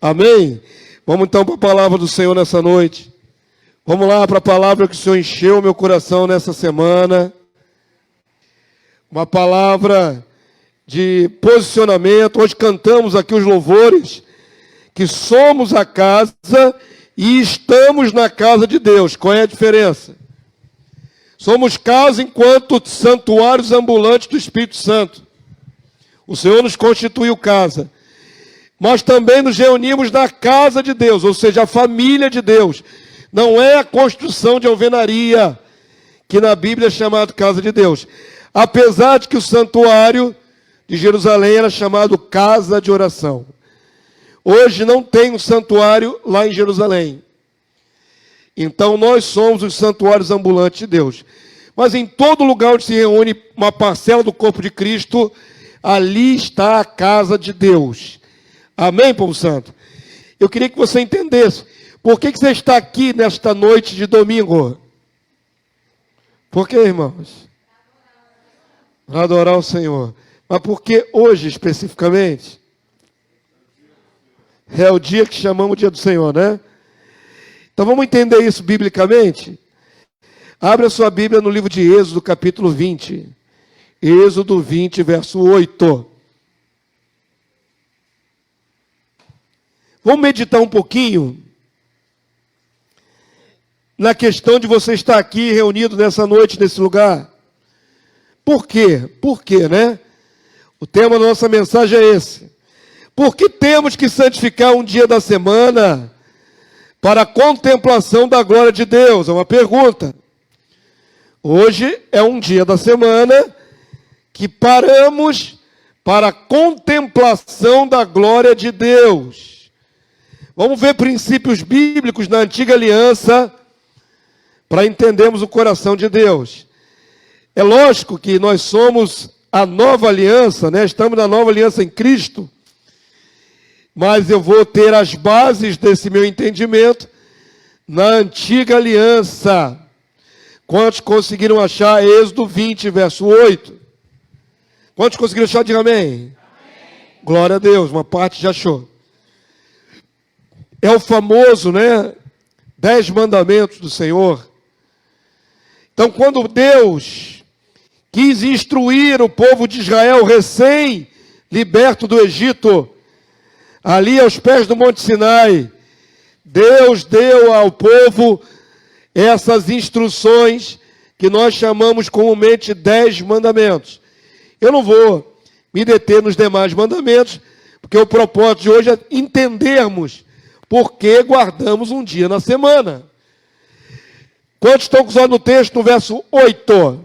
Amém? Vamos então para a palavra do Senhor nessa noite. Vamos lá para a palavra que o Senhor encheu meu coração nessa semana. Uma palavra de posicionamento. Hoje cantamos aqui os louvores, que somos a casa e estamos na casa de Deus. Qual é a diferença? Somos casa enquanto santuários ambulantes do Espírito Santo. O Senhor nos constituiu casa. Mas também nos reunimos na casa de Deus, ou seja, a família de Deus. Não é a construção de alvenaria, que na Bíblia é chamado casa de Deus. Apesar de que o santuário de Jerusalém era chamado casa de oração. Hoje não tem um santuário lá em Jerusalém. Então nós somos os santuários ambulantes de Deus. Mas em todo lugar onde se reúne uma parcela do corpo de Cristo, ali está a casa de Deus. Amém, povo santo? Eu queria que você entendesse. Por que você está aqui nesta noite de domingo? Por que, irmãos? Para adorar o Senhor. Mas por que hoje, especificamente? É o dia que chamamos de dia do Senhor, né? Então vamos entender isso biblicamente? Abre a sua Bíblia no livro de Êxodo, capítulo 20. Êxodo 20, verso 8. Vamos meditar um pouquinho na questão de você estar aqui reunido nessa noite, nesse lugar. Por quê? Por quê, né? O tema da nossa mensagem é esse. Por que temos que santificar um dia da semana para a contemplação da glória de Deus? É uma pergunta. Hoje é um dia da semana que paramos para a contemplação da glória de Deus. Vamos ver princípios bíblicos na antiga aliança para entendermos o coração de Deus. É lógico que nós somos a nova aliança, né? Estamos na nova aliança em Cristo. Mas eu vou ter as bases desse meu entendimento na antiga aliança. Quantos conseguiram achar Êxodo 20, verso 8? Quantos conseguiram achar? Diga amém. Amém. Glória a Deus, uma parte já achou. É o famoso, né? 10 mandamentos do Senhor. Então, quando Deus quis instruir o povo de Israel recém-liberto do Egito, ali aos pés do Monte Sinai, Deus deu ao povo essas instruções que nós chamamos comumente 10 mandamentos. Eu não vou me deter nos demais mandamentos, porque o propósito de hoje é entendermos por que guardamos um dia na semana. Quantos estão com os olhos no texto, no verso 8?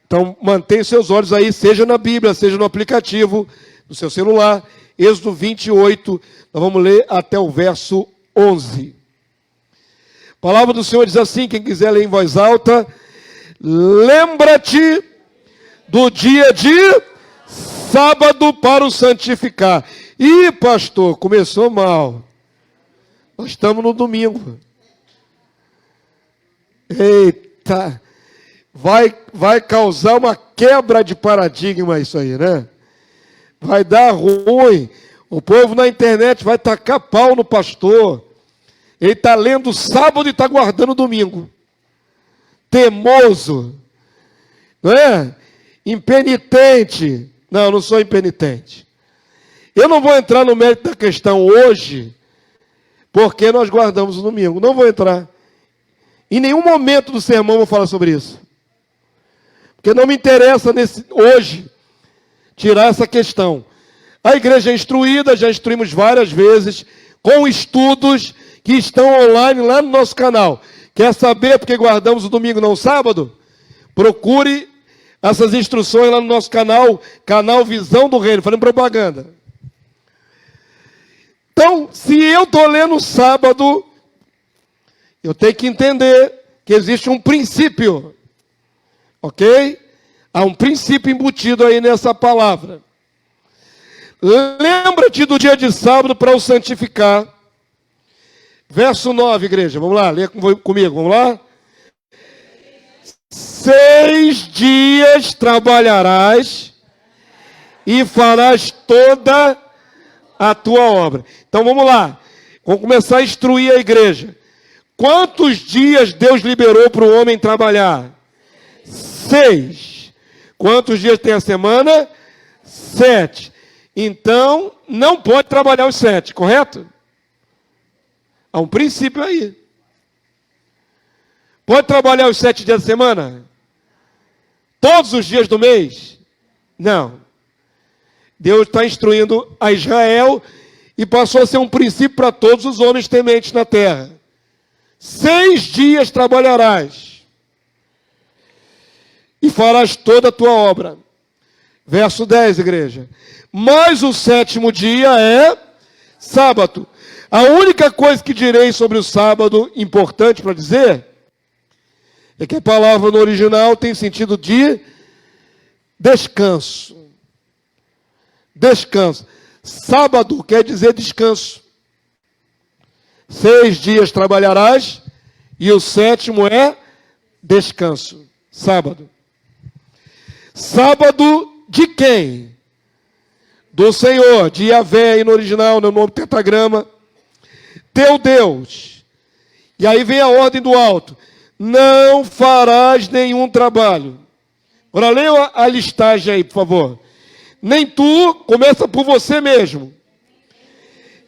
Então, mantenha seus olhos aí, seja na Bíblia, seja no aplicativo, no seu celular. Êxodo 28, nós vamos ler até o verso 11. A palavra do Senhor diz assim, quem quiser ler em voz alta: lembra-te do dia de sábado para o santificar. Ih, pastor, começou mal. Nós estamos no domingo. Eita, vai causar uma quebra de paradigma isso aí, né? Vai dar ruim. O povo na internet vai tacar pau no pastor. Ele está lendo sábado e está guardando domingo. Teimoso. Não é? Impenitente. Não, não sou impenitente. Eu não vou entrar no mérito da questão hoje, porque nós guardamos o domingo. Não vou entrar. Em nenhum momento do sermão eu vou falar sobre isso. Porque não me interessa hoje tirar essa questão. A igreja é instruída, já instruímos várias vezes, com estudos que estão online lá no nosso canal. Quer saber porque guardamos o domingo, não o sábado? Procure essas instruções lá no nosso canal, canal Visão do Reino, fazendo propaganda. Então, se eu estou lendo sábado, eu tenho que entender que existe um princípio, ok? Há um princípio embutido aí nessa palavra. Lembra-te do dia de sábado para o santificar. Verso 9, igreja, vamos lá, lê comigo, vamos lá? 6 dias trabalharás e farás toda a tua obra. Então vamos lá. Vamos começar a instruir a igreja. Quantos dias Deus liberou para o homem trabalhar? 6. Quantos dias tem a semana? 7. Então, não pode trabalhar os 7, correto? Há um princípio aí. Pode trabalhar os 7 dias da semana? Todos os dias do mês? Não. Deus está instruindo a Israel e passou a ser um princípio para todos os homens tementes na terra. 6 dias trabalharás e farás toda a tua obra. Verso 10, igreja. Mas o 7º dia é sábado. A única coisa que direi sobre o sábado, importante para dizer, é que a palavra no original tem sentido de descanso. Descanso. Sábado quer dizer descanso. 6 dias trabalharás e o 7º é descanso. Sábado. Sábado de quem? Do Senhor, de Yahvé, aí no original, no nome tetragrama. Teu Deus. E aí vem a ordem do alto. Não farás nenhum trabalho. Agora leia a listagem aí, por favor. Nem tu, começa por você mesmo.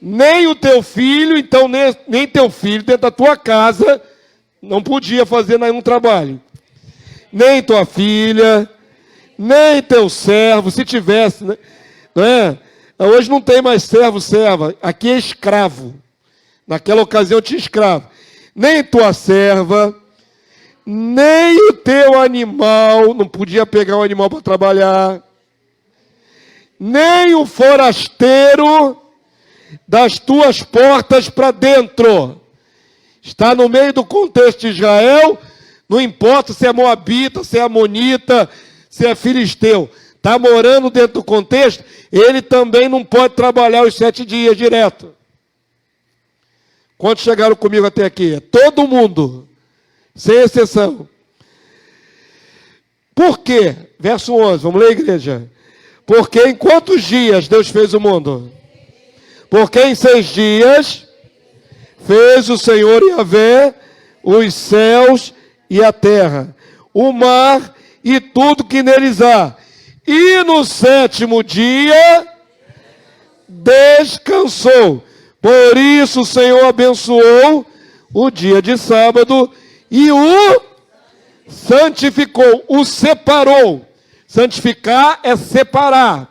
Nem o teu filho, então nem teu filho dentro da tua casa não podia fazer nenhum trabalho. Nem tua filha, nem teu servo, se tivesse, né? Não é? Hoje não tem mais servo, serva. Aqui é escravo. Naquela ocasião tinha escravo. Nem tua serva, nem o teu animal, não podia pegar um animal para trabalhar. Nem o forasteiro das tuas portas para dentro. Está no meio do contexto de Israel, não importa se é moabita, se é amonita, se é filisteu. Está morando dentro do contexto, ele também não pode trabalhar os 7 dias direto. Quantos chegaram comigo até aqui? Todo mundo, sem exceção. Por quê? Verso 11, vamos ler, igreja. Porque em quantos dias Deus fez o mundo? Porque em 6 dias fez o Senhor Yahvé os céus e a terra, o mar e tudo que neles há. E no 7º dia descansou. Por isso o Senhor abençoou o dia de sábado e o santificou, o separou. Santificar é separar.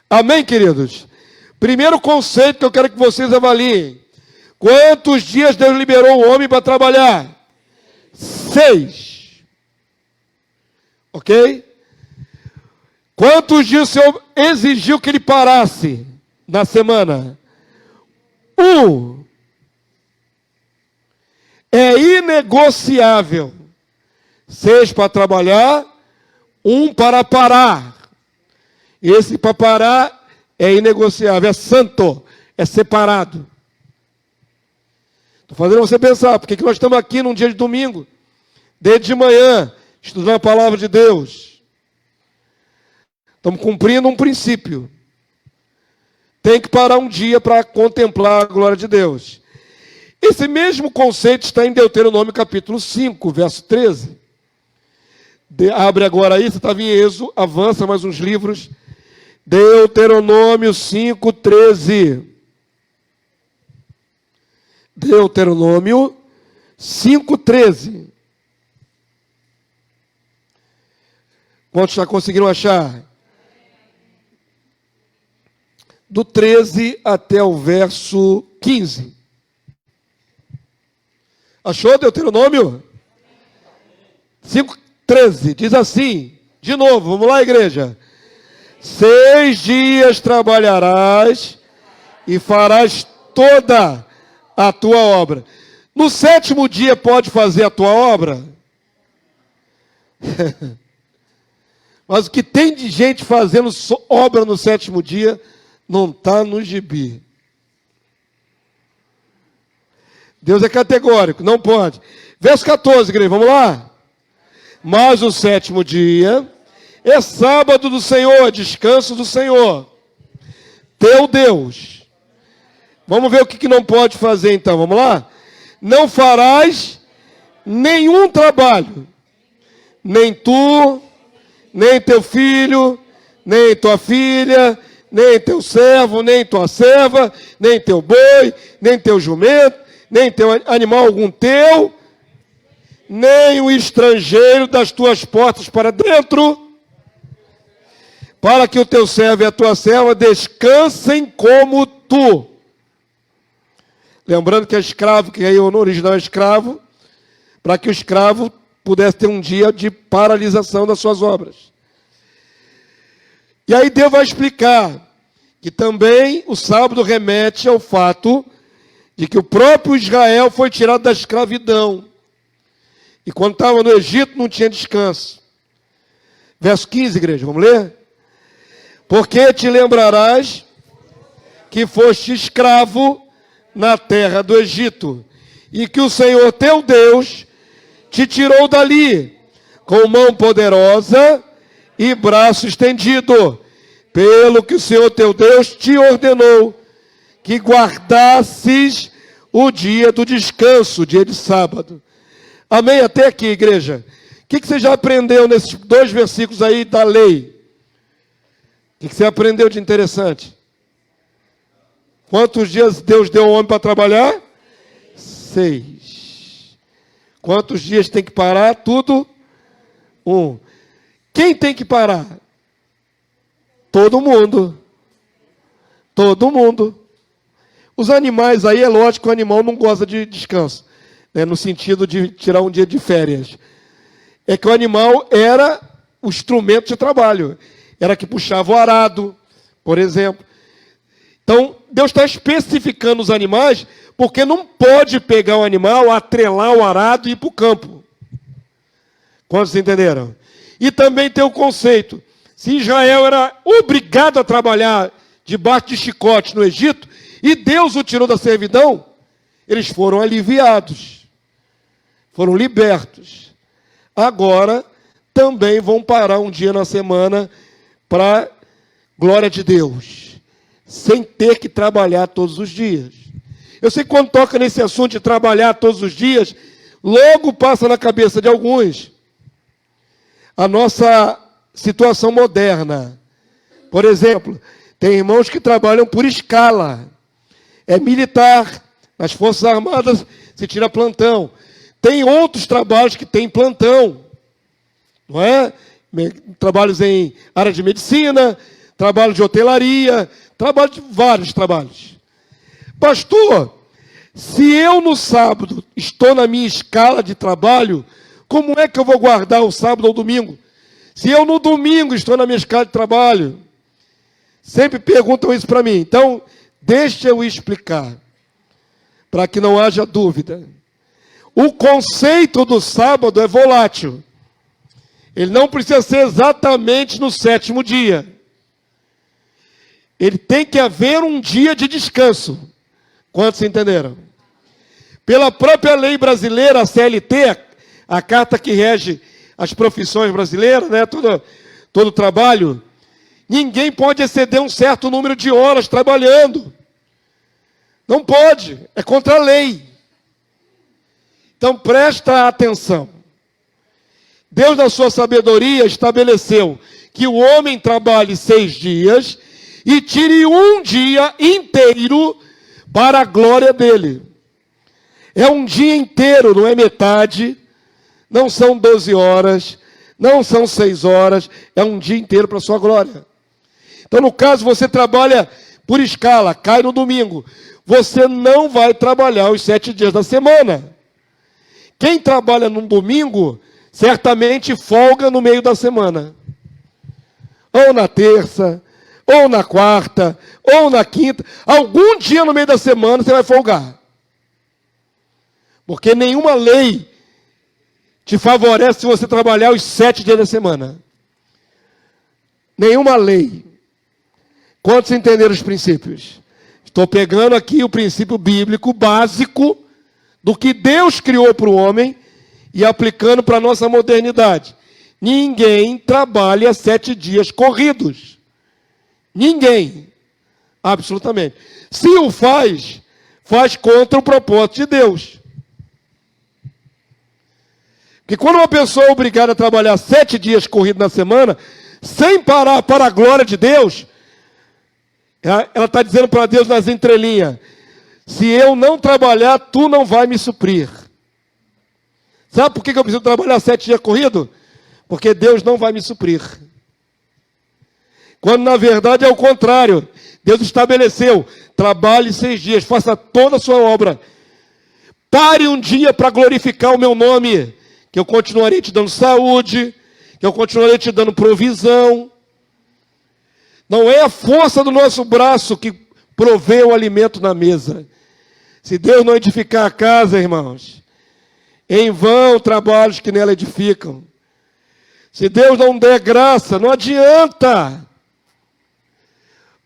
Amém, queridos? Primeiro conceito que eu quero que vocês avaliem. Quantos dias Deus liberou o homem para trabalhar? 6. Ok? Quantos dias o Senhor exigiu que ele parasse na semana? 1. É inegociável. 6 para trabalhar, 1 para parar. Esse para parar é inegociável, é santo, é separado. Estou fazendo você pensar, por que nós estamos aqui num dia de domingo, desde de manhã, estudando a palavra de Deus? Estamos cumprindo um princípio. Tem que parar um dia para contemplar a glória de Deus. Esse mesmo conceito está em Deuteronômio capítulo 5, verso 13. Abre agora aí, você estava em Êxodo, avança mais uns livros. Deuteronômio 5, 13. Deuteronômio 5, 13. Quantos já conseguiram achar? Do 13 até o verso 15. Achou Deuteronômio? 5, 13. Diz assim, de novo, vamos lá, igreja. 6 dias trabalharás e farás toda a tua obra. No 7º dia pode fazer a tua obra? Mas o que tem de gente fazendo obra no 7º dia não está no gibi. Deus é categórico, não pode. Verso 14, igreja, vamos lá? Mas o 7º dia é sábado do Senhor, descanso do Senhor. teu Deus. Vamos ver o que não pode fazer então, vamos lá? Não farás nenhum trabalho, nem tu, nem teu filho, nem tua filha, nem teu servo, nem tua serva, nem teu boi, nem teu jumento, nem teu animal algum teu, nem o estrangeiro das tuas portas para dentro, para que o teu servo e a tua serva descansem como tu. Lembrando que é escravo, que aí no original é escravo, para que o escravo pudesse ter um dia de paralisação das suas obras. E aí Deus vai explicar que também o sábado remete ao fato de que o próprio Israel foi tirado da escravidão. E quando estava no Egito não tinha descanso. Verso 15, igreja, vamos ler? Porque te lembrarás que foste escravo na terra do Egito, e que o Senhor teu Deus te tirou dali, com mão poderosa e braço estendido, pelo que o Senhor teu Deus te ordenou, que guardasses o dia do descanso, o dia de sábado. Amém? Até aqui, igreja. O que você já aprendeu nesses 2 versículos aí da lei? O que você aprendeu de interessante? Quantos dias Deus deu ao homem para trabalhar? 6. Quantos dias tem que parar? Tudo? 1. Quem tem que parar? Todo mundo. Todo mundo. Os animais aí, é lógico que o animal não gosta de descanso, né, no sentido de tirar um dia de férias. É que o animal era o instrumento de trabalho. Era que puxava o arado, por exemplo. Então, Deus está especificando os animais, porque não pode pegar o animal, atrelar o arado e ir para o campo. Quantos entenderam? E também tem o conceito. Se Israel era obrigado a trabalhar debaixo de chicote no Egito, e Deus o tirou da servidão, eles foram aliviados. Foram libertos. Agora, também vão parar um dia na semana para glória de Deus, sem ter que trabalhar todos os dias. Eu sei que quando toca nesse assunto de trabalhar todos os dias, logo passa na cabeça de alguns a nossa situação moderna. Por exemplo, tem irmãos que trabalham por escala. É militar, nas Forças Armadas se tira plantão. Tem outros trabalhos que tem plantão, não é? Trabalhos em área de medicina, trabalho de hotelaria, trabalho de vários trabalhos. Pastor, se eu no sábado estou na minha escala de trabalho, como é que eu vou guardar o sábado ou domingo? Se eu no domingo estou na minha escala de trabalho? Sempre perguntam isso para mim. Então, deixa eu explicar, para que não haja dúvida. O conceito do sábado é volátil. Ele não precisa ser exatamente no 7º dia. Ele tem que haver um dia de descanso. Quantos entenderam? Pela própria lei brasileira, a CLT, a carta que rege as profissões brasileiras, né, todo trabalho, ninguém pode exceder um certo número de horas trabalhando. Não pode, é contra a lei. Então presta atenção. Deus, na sua sabedoria, estabeleceu que o homem trabalhe 6 dias e tire um dia inteiro para a glória dele. É um dia inteiro, não é metade, não são 12 horas, não são 6 horas, é um dia inteiro para a sua glória. Então, no caso, você trabalha por escala, cai no domingo, você não vai trabalhar os 7 dias da semana. Quem trabalha no domingo, certamente folga no meio da semana. Ou na terça, ou na quarta, ou na quinta. Algum dia no meio da semana você vai folgar. Porque nenhuma lei te favorece se você trabalhar os 7 dias da semana. Nenhuma lei. Quantos entenderam os princípios? Estou pegando aqui o princípio bíblico básico do que Deus criou para o homem e aplicando para a nossa modernidade. Ninguém trabalha 7 dias corridos. Ninguém. Absolutamente. Se o faz, faz contra o propósito de Deus. Porque quando uma pessoa é obrigada a trabalhar 7 dias corridos na semana, sem parar para a glória de Deus, ela está dizendo para Deus nas entrelinhas: se eu não trabalhar, tu não vai me suprir. Sabe por que eu preciso trabalhar 7 dias corridos? Porque Deus não vai me suprir. Quando na verdade é o contrário. Deus estabeleceu: trabalhe 6 dias, faça toda a sua obra. Pare um dia para glorificar o meu nome, que eu continuarei te dando saúde, que eu continuarei te dando provisão. Não é a força do nosso braço que provê o alimento na mesa. Se Deus não edificar a casa, irmãos, em vão trabalhos que nela edificam. Se Deus não der graça, não adianta.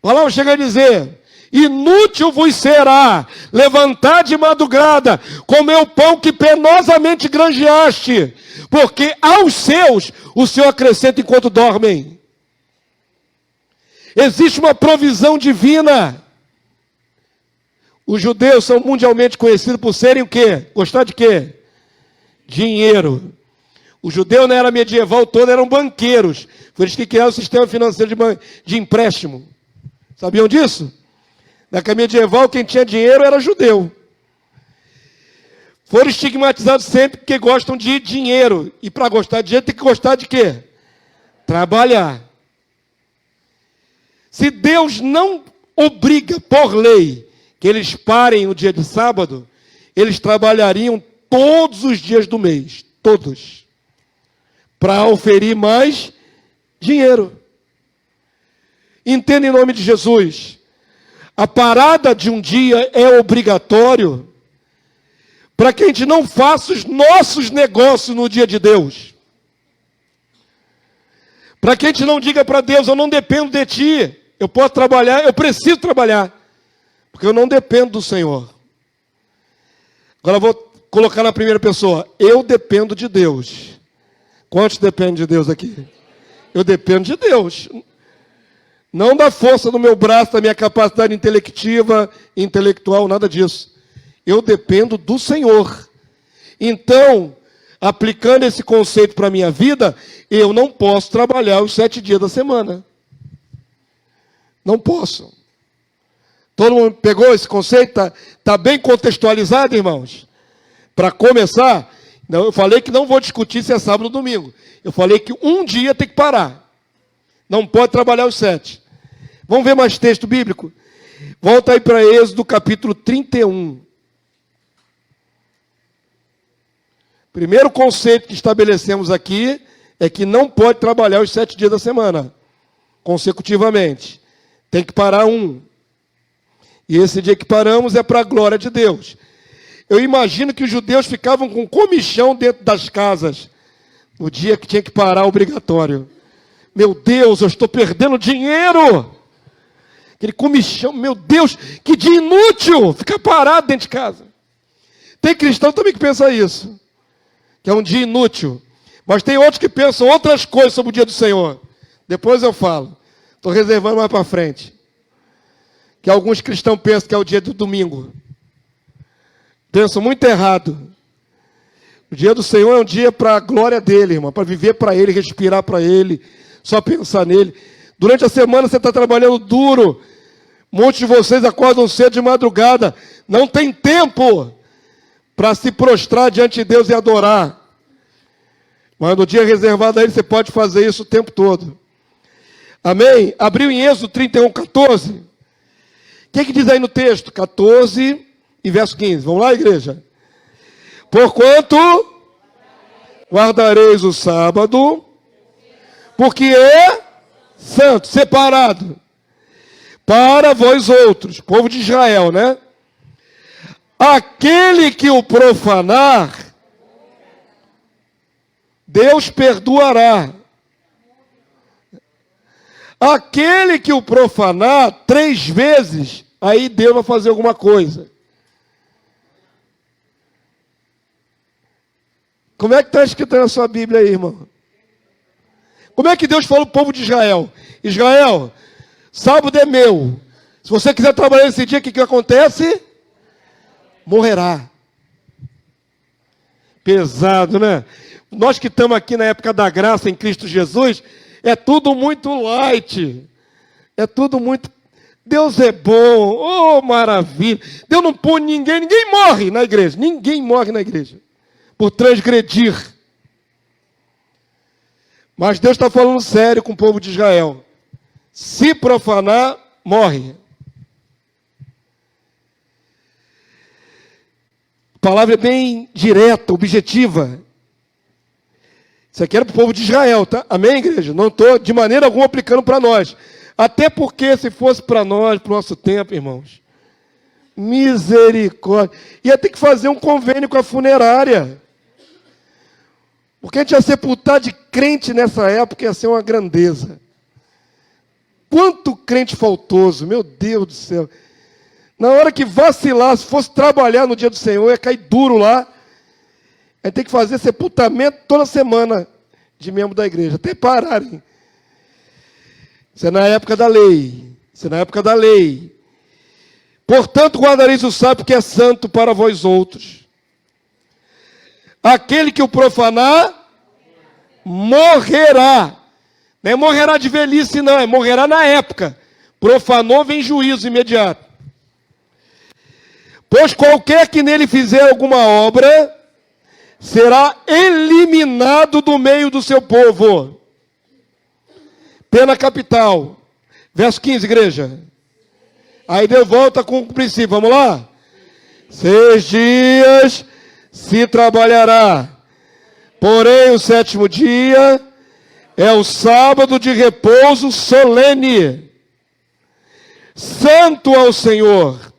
A palavra chega a dizer: inútil vos será levantar de madrugada, comer o pão que penosamente granjeaste, porque aos seus o Senhor acrescenta enquanto dormem. Existe uma provisão divina. Os judeus são mundialmente conhecidos por serem o quê? Gostar de quê? Dinheiro. Os judeus na era medieval toda eram banqueiros. Foi eles que criaram o sistema financeiro de empréstimo. Sabiam disso? Na época medieval, quem tinha dinheiro era judeu. Foram estigmatizados sempre porque gostam de dinheiro. E para gostar de dinheiro tem que gostar de quê? Trabalhar. Se Deus não obriga por lei que eles parem no dia de sábado, eles trabalhariam todos os dias do mês, todos, para oferir mais dinheiro. Entenda em nome de Jesus. A parada de um dia é obrigatório para que a gente não faça os nossos negócios no dia de Deus. Para que a gente não diga para Deus: eu não dependo de ti, eu posso trabalhar, eu preciso trabalhar, porque eu não dependo do Senhor. Agora eu vou colocar na primeira pessoa: eu dependo de Deus. Quantos dependem de Deus aqui? Eu dependo de Deus. Não da força do meu braço, da minha capacidade intelectiva, intelectual, nada disso. Eu dependo do Senhor. Então, aplicando esse conceito para a minha vida, eu não posso trabalhar os 7 dias da semana. Não posso. Todo mundo pegou esse conceito? Está bem contextualizado, irmãos? Para começar, eu falei que não vou discutir se é sábado ou domingo. Eu falei que um dia tem que parar. Não pode trabalhar os 7. Vamos ver mais texto bíblico? Volta aí para Êxodo capítulo 31. Primeiro conceito que estabelecemos aqui é que não pode trabalhar os 7 dias da semana, consecutivamente. Tem que parar um. E esse dia que paramos é para a glória de Deus. Eu imagino que os judeus ficavam com comichão dentro das casas no dia que tinha que parar obrigatório. Meu Deus, eu estou perdendo dinheiro. Aquele comichão, meu Deus, que dia inútil, ficar parado dentro de casa. Tem cristão também que pensa isso, que é um dia inútil. Mas tem outros que pensam outras coisas sobre o dia do Senhor. Depois eu falo. Estou reservando mais para frente. Que alguns cristãos pensam que é o dia do domingo. Pensam muito errado. O dia do Senhor é um dia para a glória dele, irmão. Para viver para ele, respirar para ele, só pensar nele. Durante a semana você está trabalhando duro. Muitos de vocês acordam cedo de madrugada. Não tem tempo para se prostrar diante de Deus e adorar. Mas no dia reservado a ele, você pode fazer isso o tempo todo. Amém? Abriu em Êxodo 31, 14. O que diz aí no texto? 14 e verso 15. Vamos lá, igreja? Porquanto guardareis o sábado, porque é santo, separado, para vós outros, povo de Israel, né? Aquele que o profanar, Deus perdoará. Aquele que o profanar 3 vezes, aí Deus vai fazer alguma coisa. Como é que está escrito na sua Bíblia aí, irmão? Como é que Deus falou para o povo de Israel? Israel, sábado é meu. Se você quiser trabalhar nesse dia, o que acontece? Morrerá. Pesado, né? Nós que estamos aqui na época da graça em Cristo Jesus, é tudo muito light. É tudo muito... Deus é bom, oh maravilha. Deus não põe ninguém morre na igreja. Ninguém morre na igreja por transgredir. Mas Deus está falando sério com o povo de Israel. Se profanar, morre. A palavra é bem direta, objetiva. Isso aqui era para o povo de Israel, tá? Amém, igreja? Não estou de maneira alguma aplicando para nós. Até porque se fosse para nós, para o nosso tempo, irmãos, misericórdia. Ia ter que fazer um convênio com a funerária. Porque a gente ia sepultar de crente nessa época, ia ser uma grandeza. Quanto crente faltoso, meu Deus do céu. Na hora que vacilar, se fosse trabalhar no dia do Senhor, ia cair duro lá. Aí tem que fazer sepultamento toda semana de membro da igreja, até pararem. Isso é na época da lei. Isso é na época da lei. Portanto, guardareis o sábado que é santo para vós outros. Aquele que o profanar, morrerá. Não é morrerá de velhice, não. É morrerá na época. Profanou, vem juízo imediato. Pois qualquer que nele fizer alguma obra, será eliminado do meio do seu povo. Pena capital. Verso 15, igreja. Aí Deus volta com o princípio. Vamos lá? 6 dias se trabalhará. Porém, o 7º dia é o sábado de repouso solene. Santo ao Senhor.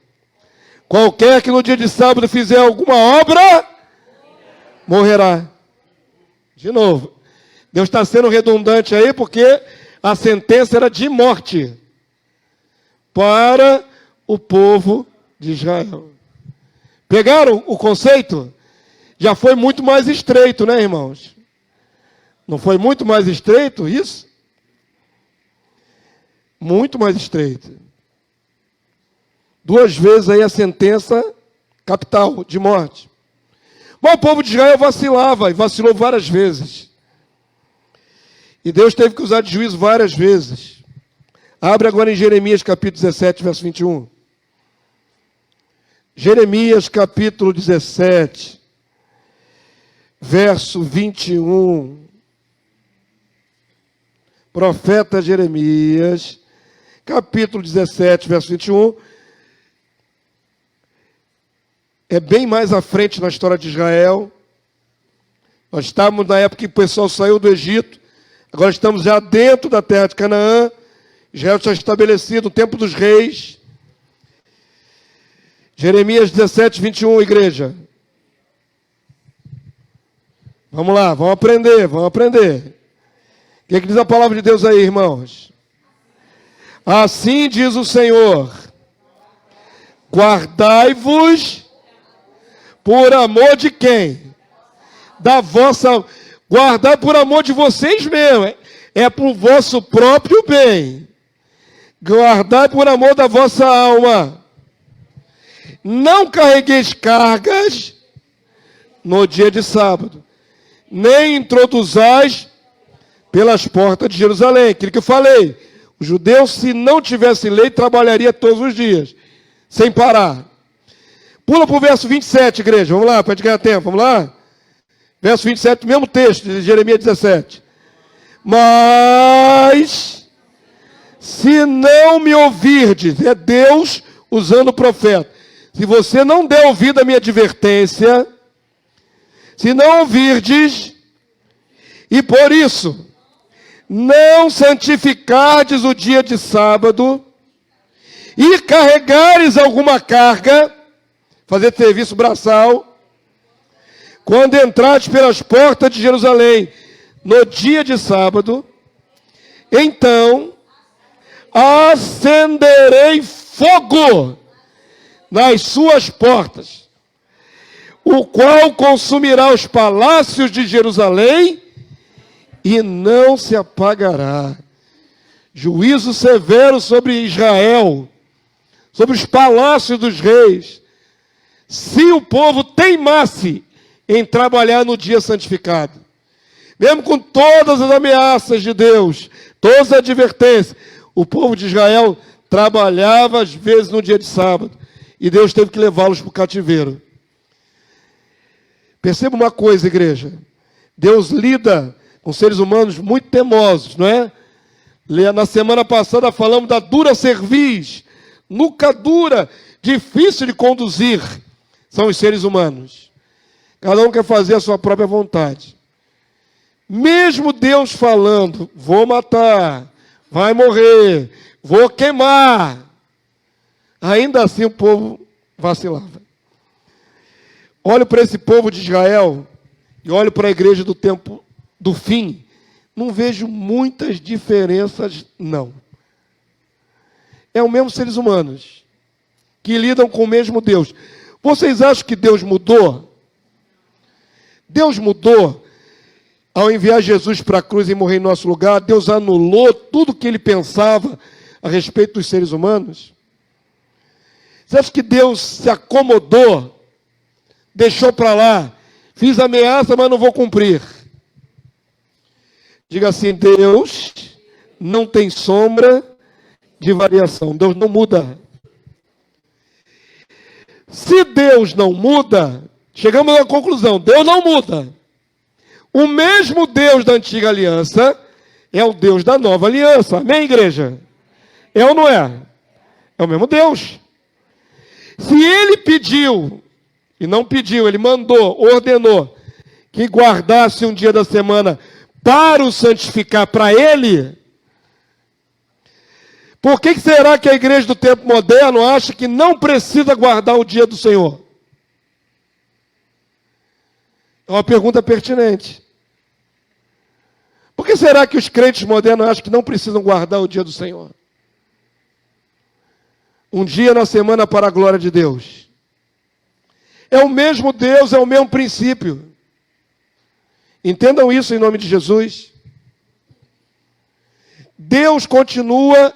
Qualquer que no dia de sábado fizer alguma obra, morrerá. De novo. Deus está sendo redundante aí, porque a sentença era de morte para o povo de Israel. Pegaram o conceito? Já foi muito mais estreito, né, irmãos? Não foi muito mais estreito isso? Muito mais estreito. 2 vezes aí a sentença capital de morte. Mas o povo de Israel vacilava, e vacilou várias vezes. E Deus teve que usar de juízo várias vezes. Abre agora em Jeremias capítulo 17, verso 21. Jeremias capítulo 17, verso 21. Profeta Jeremias, capítulo 17, verso 21. É bem mais à frente na história de Israel. Nós estávamos na época que o pessoal saiu do Egito. Agora estamos já dentro da terra de Canaã. Israel está estabelecido no tempo dos reis. Jeremias 17, 21, igreja. Vamos lá, vamos aprender, vamos aprender. O que diz a palavra de Deus aí, irmãos? Assim diz o Senhor: guardai-vos por amor de quem? Da vossa... Guardar por amor de vocês mesmos. É por vosso próprio bem. Guardai por amor da vossa alma. Não carregueis cargas no dia de sábado. Nem introduzais pelas portas de Jerusalém. Aquilo que eu falei. O judeu, se não tivesse lei, trabalharia todos os dias. Sem parar. Pula para o verso 27, igreja. Vamos lá, para a gente ganhar tempo. Vamos lá? Verso 27, mesmo texto de Jeremias 17. Mas, se não me ouvirdes, é Deus usando o profeta. Se você não der ouvido à minha advertência, se não ouvirdes, e por isso, não santificardes o dia de sábado, e carregares alguma carga, fazer serviço braçal, quando entrares pelas portas de Jerusalém, no dia de sábado, então acenderei fogo nas suas portas, o qual consumirá os palácios de Jerusalém e não se apagará. Juízo severo sobre Israel. sobre os palácios dos reis, se o povo teimasse em trabalhar no dia santificado. Mesmo com todas as ameaças de Deus, todas as advertências, o povo de Israel trabalhava às vezes no dia de sábado. E Deus teve que levá-los para o cativeiro. Perceba uma coisa, igreja. Deus lida com seres humanos muito temosos, não é? Na semana passada falamos da dura cerviz. Nuca dura, difícil de conduzir. São os seres humanos. Cada um quer fazer a sua própria vontade. Mesmo Deus falando, vou matar, vai morrer, vou queimar. Ainda assim o povo vacilava. Olho para esse povo de Israel e olho para a igreja do tempo do fim. Não vejo muitas diferenças, não. É o mesmo seres humanos que lidam com o mesmo Deus. Vocês acham que Deus mudou? Deus mudou ao enviar Jesus para a cruz e morrer em nosso lugar. Deus anulou tudo o que ele pensava a respeito dos seres humanos. Você acha que Deus se acomodou, deixou para lá, fiz ameaça, mas não vou cumprir? Diga assim: Deus não tem sombra de variação. Deus não muda. Se Deus não muda, chegamos à conclusão: Deus não muda. O mesmo Deus da antiga aliança é o Deus da nova aliança. Amém, igreja? É ou não é? É o mesmo Deus. Se ele pediu, e não pediu, ele mandou, ordenou, que guardasse um dia da semana para o santificar para ele, por que será que a igreja do tempo moderno acha que não precisa guardar o dia do Senhor? É uma pergunta pertinente. Por que será que os crentes modernos acham que não precisam guardar o dia do Senhor? Um dia na semana para a glória de Deus. É o mesmo Deus, é o mesmo princípio. Entendam isso em nome de Jesus. Deus continua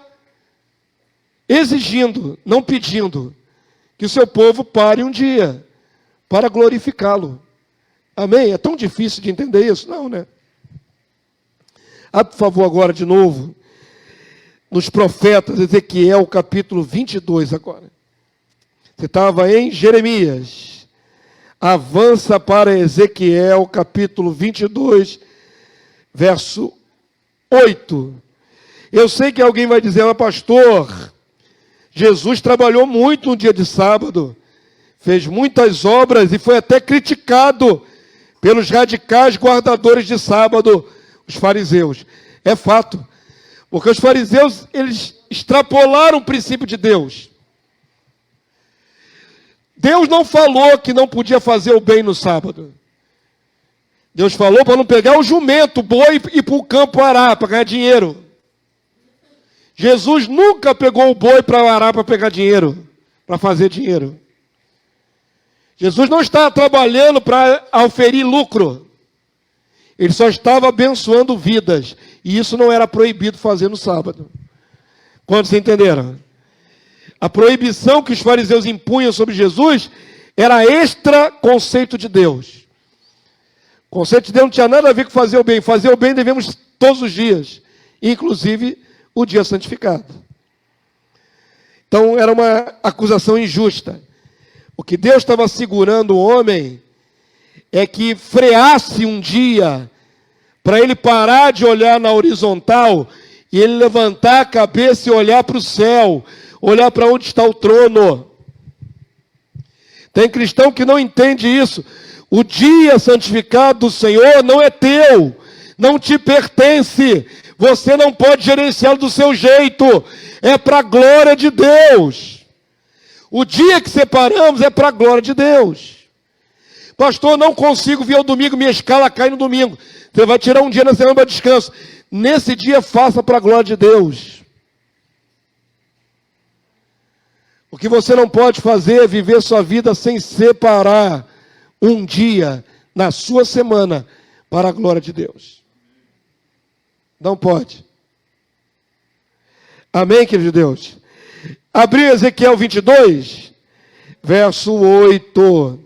exigindo, não pedindo, que o seu povo pare um dia para glorificá-lo. Amém? É tão difícil de entender isso? Não, né? Por favor, agora de novo, nos profetas, Ezequiel, capítulo 22 agora. Você estava em Jeremias. Avança para Ezequiel, capítulo 22, verso 8. Eu sei que alguém vai dizer: mas pastor, Jesus trabalhou muito no dia de sábado, fez muitas obras e foi até criticado pelos radicais guardadores de sábado, os fariseus. É fato, porque os fariseus, eles extrapolaram o princípio de Deus. Deus não falou que não podia fazer o bem no sábado. Deus falou para não pegar o jumento, o boi, e ir para o campo arar, para ganhar dinheiro. Jesus nunca pegou o boi para arar para pegar dinheiro, para fazer dinheiro. Jesus não estava trabalhando para auferir lucro. Ele só estava abençoando vidas. E isso não era proibido fazer no sábado. Quantos entenderam? A proibição que os fariseus impunham sobre Jesus era extra conceito de Deus. O conceito de Deus não tinha nada a ver com fazer o bem. Fazer o bem devemos todos os dias, inclusive o dia santificado. Então era uma acusação injusta. O que Deus estava segurando o homem é que freasse um dia para ele parar de olhar na horizontal e ele levantar a cabeça e olhar para o céu, olhar para onde está o trono. Tem cristão que não entende isso. O dia santificado do Senhor não é teu, não te pertence. Você não pode gerenciá-lo do seu jeito. É para a glória de Deus. O dia que separamos é para a glória de Deus. Pastor, não consigo vir ao domingo, minha escala cai no domingo. Você vai tirar um dia na semana para descanso. Nesse dia, faça para a glória de Deus. O que você não pode fazer é viver sua vida sem separar um dia na sua semana para a glória de Deus. Não pode. Amém, querido Deus? Abriu Ezequiel 22, verso 8. O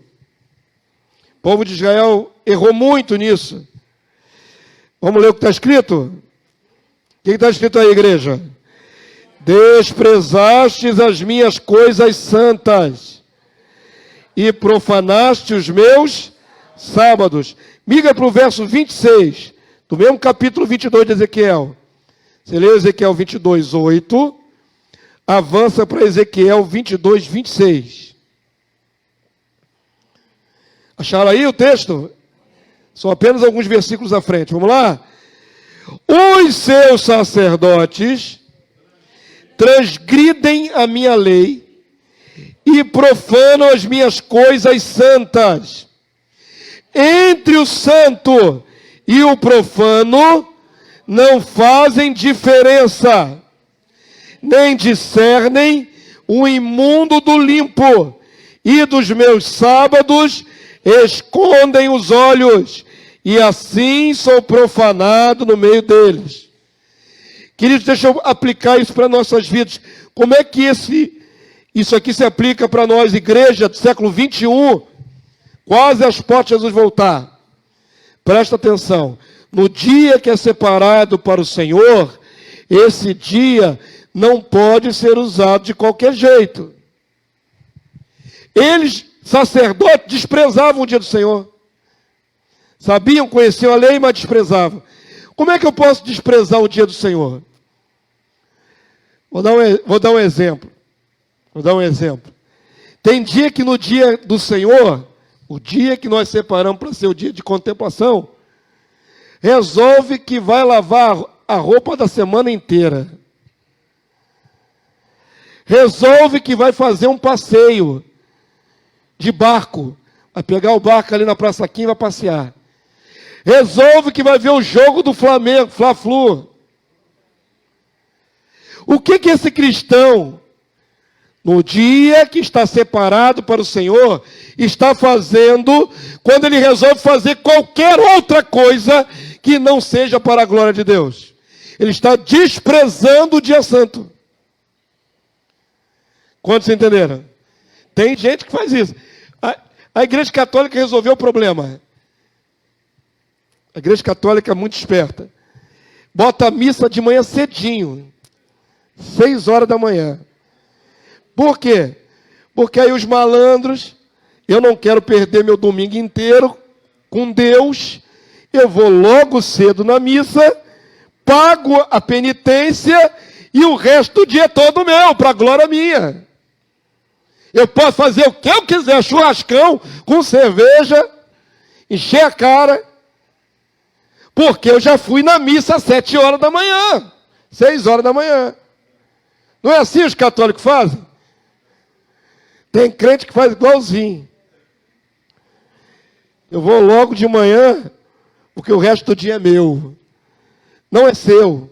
povo de Israel errou muito nisso. Vamos ler o que está escrito? O que está escrito aí, igreja? Desprezastes as minhas coisas santas e profanaste os meus sábados. Migra para o verso 26, do mesmo capítulo 22 de Ezequiel. Você lê Ezequiel 22, 8, avança para Ezequiel 22, 26. Acharam aí o texto? São apenas alguns versículos à frente. Vamos lá? Os seus sacerdotes transgridem a minha lei e profanam as minhas coisas santas. Entre o santo e o profano não fazem diferença, nem discernem o imundo do limpo, e dos meus sábados escondem os olhos, e assim sou profanado no meio deles. Queridos, deixa eu aplicar isso para nossas vidas. Como é que isso aqui se aplica para nós, igreja do século 21, quase às portas de Jesus voltar? Presta atenção. No dia que é separado para o Senhor, esse dia não pode ser usado de qualquer jeito. Eles, sacerdotes, desprezavam o dia do Senhor. Sabiam, conheciam a lei, mas desprezavam. Como é que eu posso desprezar o dia do Senhor? Vou dar um exemplo. Tem dia que no dia do Senhor, o dia que nós separamos para ser o dia de contemplação, resolve que vai lavar a roupa da semana inteira. Resolve que vai fazer um passeio de barco. Vai pegar o barco ali na Praça Quim e vai passear. Resolve que vai ver o jogo do Flamengo, Fla-Flu. O que esse cristão, no dia que está separado para o Senhor, está fazendo quando ele resolve fazer qualquer outra coisa que não seja para a glória de Deus? Ele está desprezando o dia santo. Quantos entenderam? Tem gente que faz isso. A Igreja Católica resolveu o problema. A Igreja Católica é muito esperta. Bota a missa de manhã cedinho. 6 horas da manhã. Por quê? Porque aí os malandros, eu não quero perder meu domingo inteiro com Deus, eu vou logo cedo na missa, pago a penitência e o resto do dia é todo meu, para a glória minha. Eu posso fazer o que eu quiser, churrascão, com cerveja, encher a cara, porque eu já fui na missa às 7 horas da manhã, 6 horas da manhã. Não é assim os católicos fazem? Tem crente que faz igualzinho. Eu vou logo de manhã, porque o resto do dia é meu. Não é seu.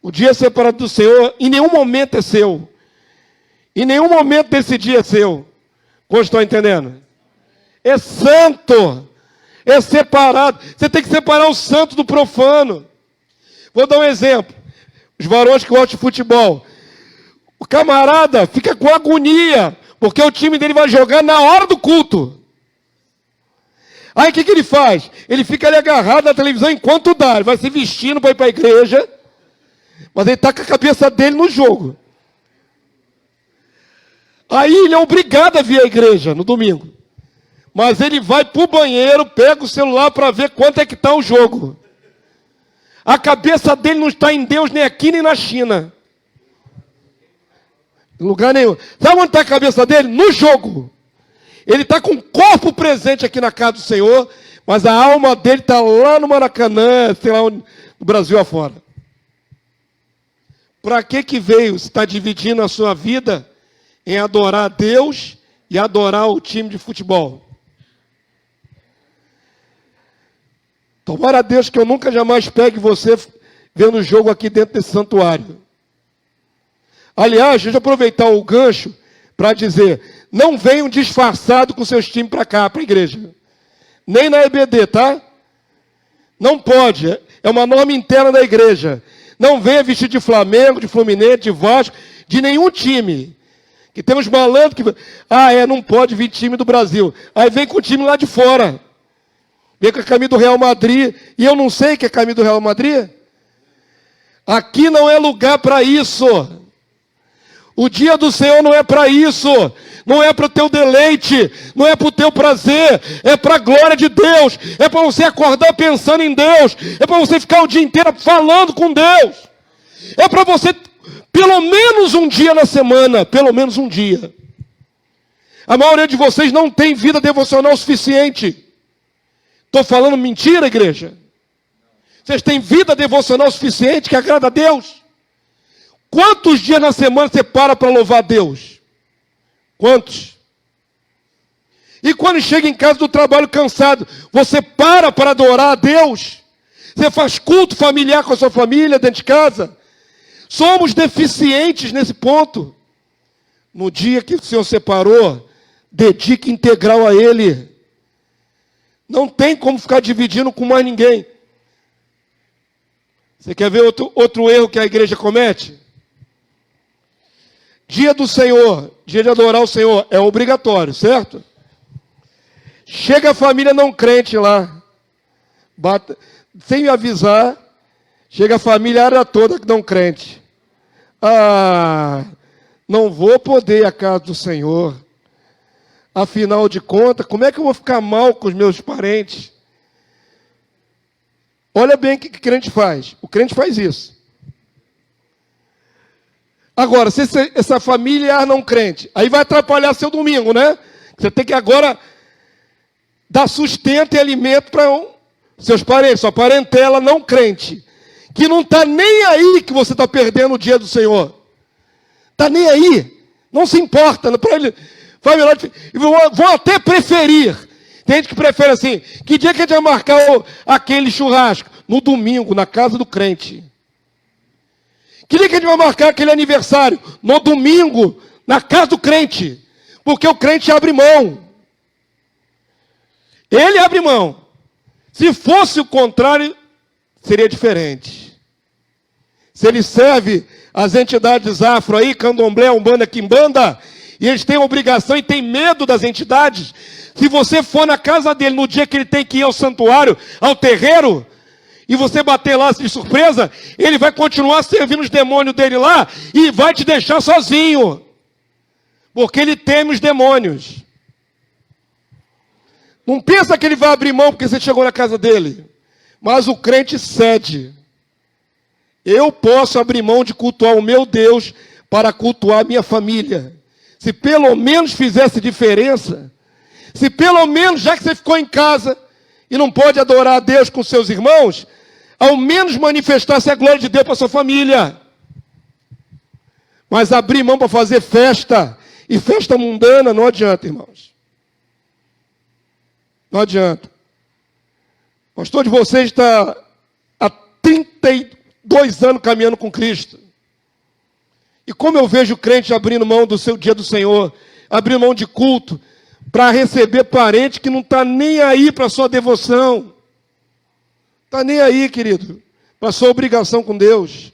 O dia separado do Senhor, em nenhum momento é seu. Em nenhum momento desse dia é seu. Como estão entendendo? É santo. É separado. Você tem que separar o santo do profano. Vou dar um exemplo. Os varões que gostam de futebol. O camarada fica com agonia, porque o time dele vai jogar na hora do culto. Aí o que ele faz? Ele fica ali agarrado na televisão enquanto dá. Ele vai se vestindo para ir para a igreja, mas ele está com a cabeça dele no jogo. Aí ele é obrigado a vir à igreja no domingo. Mas ele vai para o banheiro, pega o celular para ver quanto é que está o jogo. A cabeça dele não está em Deus nem aqui nem na China. Em lugar nenhum. Sabe onde está a cabeça dele? No jogo. Ele está com o corpo presente aqui na casa do Senhor, mas a alma dele está lá no Maracanã, sei lá onde, no Brasil afora. Para que veio? Você está dividindo a sua vida em adorar a Deus e adorar o time de futebol. Tomara a Deus que eu nunca jamais pegue você vendo o jogo aqui dentro desse santuário. Aliás, deixa eu aproveitar o gancho para dizer, não venham disfarçado com seus times para cá, para a igreja. Nem na EBD, tá? Não pode, é uma norma interna da igreja. Não venha vestido de Flamengo, de Fluminense, de Vasco, de nenhum time. Que temos malandro que... não pode vir time do Brasil. Aí vem com o time lá de fora. Vem com a camisa do Real Madrid. E eu não sei que é camisa do Real Madrid. Aqui não é lugar para isso. O dia do Senhor não é para isso. Não é para o teu deleite. Não é para o teu prazer. É para a glória de Deus. É para você acordar pensando em Deus. É para você ficar o dia inteiro falando com Deus. É para você, pelo menos um dia na semana. Pelo menos um dia. A maioria de vocês não tem vida devocional suficiente. Estou falando mentira, igreja? Vocês têm vida devocional suficiente que agrada a Deus? Quantos dias na semana você para louvar a Deus? Quantos? E quando chega em casa do trabalho cansado, você para adorar a Deus? Você faz culto familiar com a sua família dentro de casa? Somos deficientes nesse ponto. No dia que o Senhor separou, dedique integral a Ele. Não tem como ficar dividindo com mais ninguém. Você quer ver outro erro que a igreja comete? Dia do Senhor, dia de adorar o Senhor, é obrigatório, certo? Chega a família não crente lá, sem me avisar, chega a família área toda não crente. Não vou poder ir à casa do Senhor. Afinal de contas, como é que eu vou ficar mal com os meus parentes? Olha bem o que o crente faz. O crente faz isso. Agora, se essa família não crente, aí vai atrapalhar seu domingo, né? Você tem que agora dar sustento e alimento para seus parentes, sua parentela não crente, que não está nem aí que você está perdendo o dia do Senhor. Está nem aí. Não se importa. Para ele, vai melhor. Vão até preferir. Tem gente que prefere assim, que dia que a gente vai marcar aquele churrasco? No domingo, na casa do crente. Que dia que a gente vai marcar aquele aniversário? No domingo, na casa do crente. Porque o crente abre mão. Ele abre mão. Se fosse o contrário, seria diferente. Se ele serve as entidades afro aí, candomblé, umbanda, quimbanda, e eles têm obrigação e têm medo das entidades, se você for na casa dele no dia que ele tem que ir ao santuário, ao terreiro, e você bater lá de surpresa, ele vai continuar servindo os demônios dele lá e vai te deixar sozinho. Porque ele teme os demônios. Não pensa que ele vai abrir mão porque você chegou na casa dele. Mas o crente cede. Eu posso abrir mão de cultuar o meu Deus para cultuar a minha família. Se pelo menos fizesse diferença, se pelo menos, já que você ficou em casa e não pode adorar a Deus com seus irmãos, ao menos manifestasse a glória de Deus para a sua família. Mas abrir mão para fazer festa, e festa mundana, não adianta, irmãos. Não adianta. O pastor de vocês está há 32 anos caminhando com Cristo. E como eu vejo o crente abrindo mão do seu dia do Senhor, abrindo mão de culto, para receber parente que não está nem aí para a sua devoção. Está nem aí, querido, para a sua obrigação com Deus.